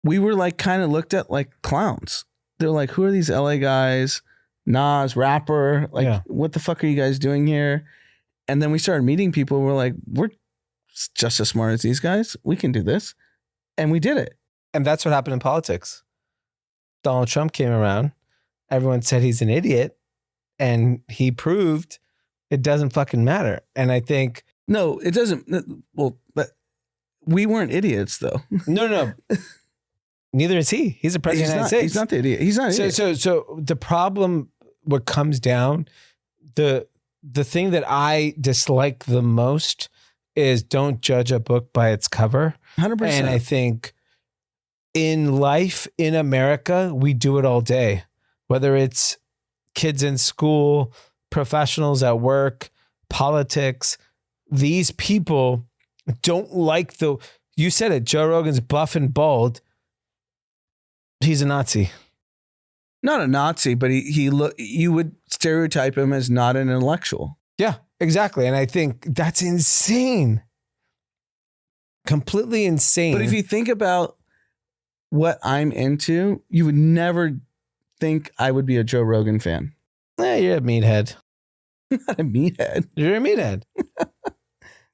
we were kind of looked at like clowns. They're like, who are these LA guys? Nas, rapper. What the fuck are you guys doing here? And then we started meeting people. We're like, we're just as smart as these guys. We can do this. And we did it. And that's what happened in politics. Donald Trump came around. Everyone said he's an idiot. And he proved it doesn't fucking matter. And I think... No, it doesn't. Well, but we weren't idiots, though. No. Neither is he. He's the president of the United States. He's not the idiot. He's not an idiot. So the problem, what comes down, the thing that I dislike the most is don't judge a book by its cover. 100%. And I think in life in America, we do it all day, whether it's kids in school, professionals at work, politics. These people don't like you said it, Joe Rogan's buff and bald. He's a Nazi. Not a Nazi, but you would stereotype him as not an intellectual. Yeah, exactly. And I think that's insane. Completely insane. But if you think about what I'm into, you would never think I would be a Joe Rogan fan. You're a meathead. Not a meathead. You're a meathead.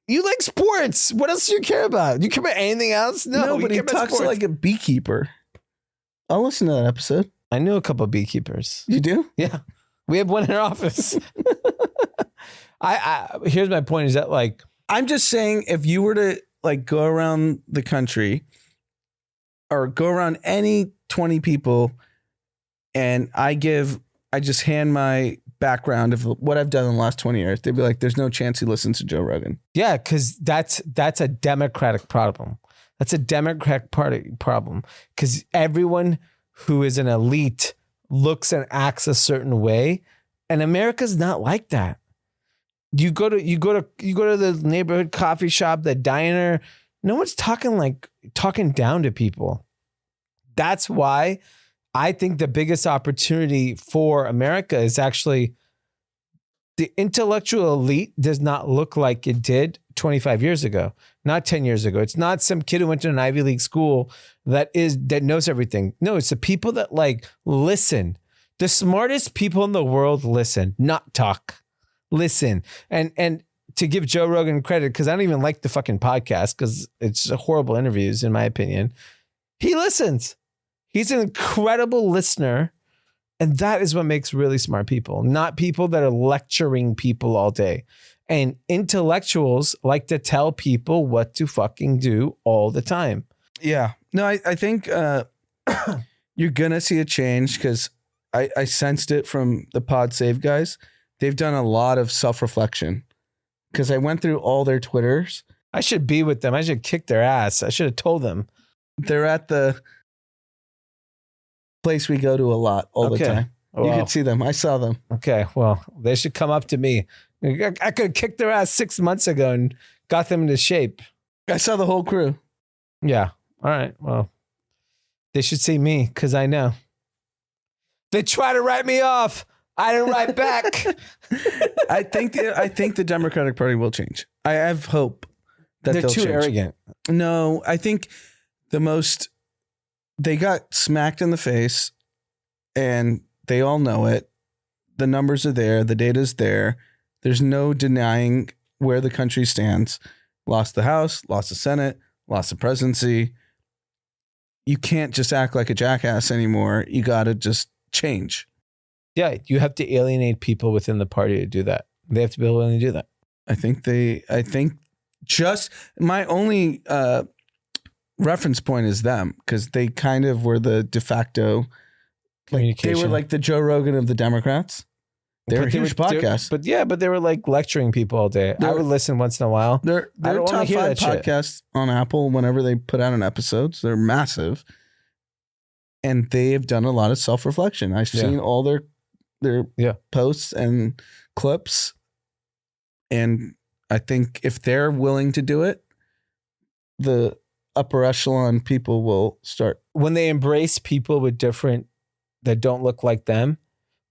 You like sports. What else do you care about? Do you care about anything else? No, but he talks like a beekeeper. I'll listen to that episode. I knew a couple of beekeepers. You do? Yeah. We have one in our office. Here's my point is that like, I'm just saying if you were to like go around the country or go around any 20 people and I just hand my background of what I've done in the last 20 years, they'd be like, there's no chance he listens to Joe Rogan. Yeah, because that's a Democratic problem. That's a Democratic Party problem because everyone who is an elite looks and acts a certain way, and America's not like that. You go to the neighborhood coffee shop, the diner. No one's talking down to people. That's why I think the biggest opportunity for America is actually the intellectual elite does not look like it did 25 years ago, not 10 years ago. It's not some kid who went to an Ivy League school that knows everything. No, it's the people that like listen. The smartest people in the world listen, not talk. Listen. And to give Joe Rogan credit, because I don't even like the fucking podcast because it's horrible interviews in my opinion. He listens. He's an incredible listener. And that is what makes really smart people, not people that are lecturing people all day. And intellectuals like to tell people what to fucking do all the time. Yeah. No, I think you're going to see a change because I sensed it from the Pod Save guys. They've done a lot of self-reflection because I went through all their Twitters. I should be with them. I should kick their ass. I should have told them. They're at the place we go to a lot all the time. Well, you could see them. I saw them. Okay. Well, they should come up to me. I could have kicked their ass 6 months ago and got them into shape. I saw the whole crew. Yeah. All right. Well, they should see me because I know. They try to write me off. I didn't write back. I think the Democratic Party will change. I have hope that they're too change. Arrogant. No, I think they got smacked in the face and they all know it. The numbers are there. The data's there. There's no denying where the country stands. Lost the House, lost the Senate, lost the presidency. You can't just act like a jackass anymore. You got to just change. Yeah, you have to alienate people within the party to do that. They have to be willing to do that. I think just my only reference point is them because they kind of were the de facto, like they were like the Joe Rogan of the Democrats. They're a huge podcast. But they were like lecturing people all day. I would listen once in a while. They're top 5 podcasts on Apple whenever they put out an episode. So they're massive. And they have done a lot of self-reflection. I've seen all their posts and clips. And I think if they're willing to do it, the upper echelon people will start. When they embrace people with different, that don't look like them,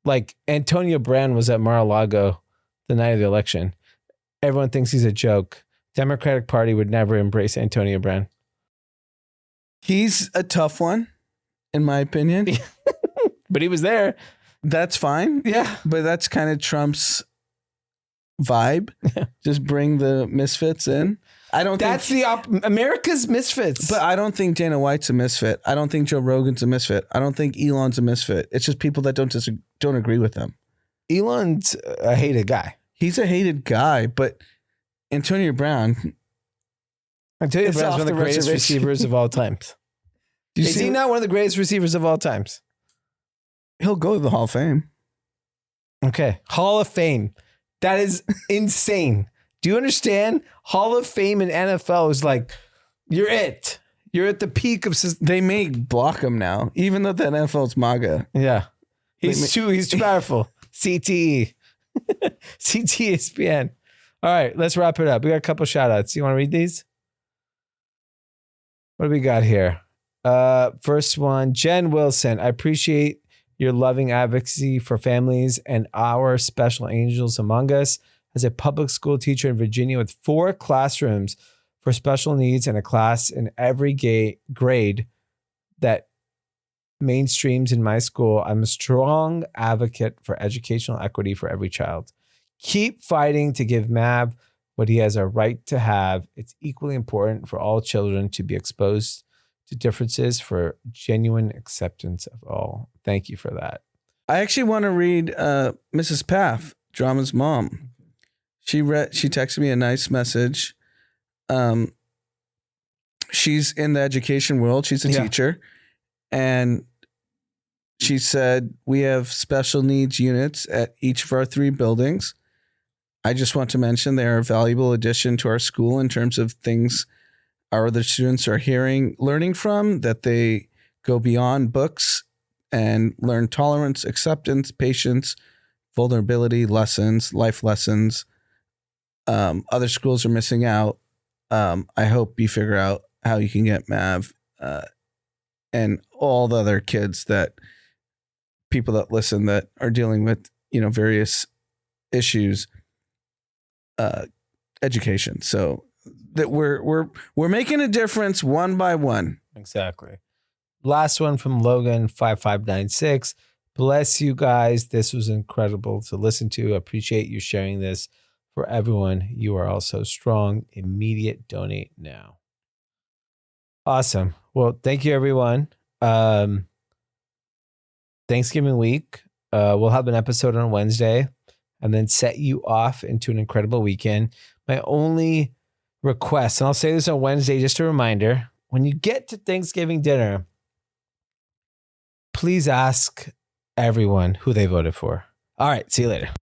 like Antonio Brown was at Mar-a-Lago the night of the election. Everyone thinks he's a joke. Democratic Party would never embrace Antonio Brown. He's a tough one, in my opinion. But he was there. That's fine. Yeah. But that's kind of Trump's vibe. Just bring the misfits in. I don't That's think America's misfits. But I don't think Dana White's a misfit. I don't think Joe Rogan's a misfit. I don't think Elon's a misfit. It's just people that don't agree with him. Elon's a hated guy. He's a hated guy, but Antonio Brown. Antonio Brown's one of the greatest receivers of all times. Is he not one of the greatest receivers of all times? He'll go to the Hall of Fame. Okay. Hall of Fame. That is insane. Do you understand? Hall of Fame in NFL is like, you're it. You're at the peak of... They may block him now, even though the NFL's MAGA. Yeah. He's too powerful. CTE. CTESPN. All right, let's wrap it up. We got a couple shout outs. You want to read these? What do we got here? First one, Jen Wilson. I appreciate your loving advocacy for families and our special angels among us. As a public school teacher in Virginia with 4 classrooms for special needs and a class in every grade that mainstreams in my school, I'm a strong advocate for educational equity for every child. Keep fighting to give Mav what he has a right to have. It's equally important for all children to be exposed to differences for genuine acceptance of all. Thank you for that. I actually want to read Mrs. Paff, Drama's mom. She texted me a nice message. She's in the education world. She's a teacher. And she said, we have special needs units at each of our 3 buildings. I just want to mention they are a valuable addition to our school in terms of things our other students are learning from, that they go beyond books and learn tolerance, acceptance, patience, vulnerability lessons, life lessons. Other schools are missing out. I hope you figure out how you can get Mav and all the other kids people that listen that are dealing with, various issues, education. So that we're making a difference one by one. Exactly. Last one from Logan 5596. Bless you guys. This was incredible to listen to. Appreciate you sharing this. For everyone, you are all so strong. Immediate donate now. Awesome. Well, thank you, everyone. Thanksgiving week. We'll have an episode on Wednesday and then set you off into an incredible weekend. My only request, and I'll say this on Wednesday, just a reminder, when you get to Thanksgiving dinner, please ask everyone who they voted for. All right. See you later.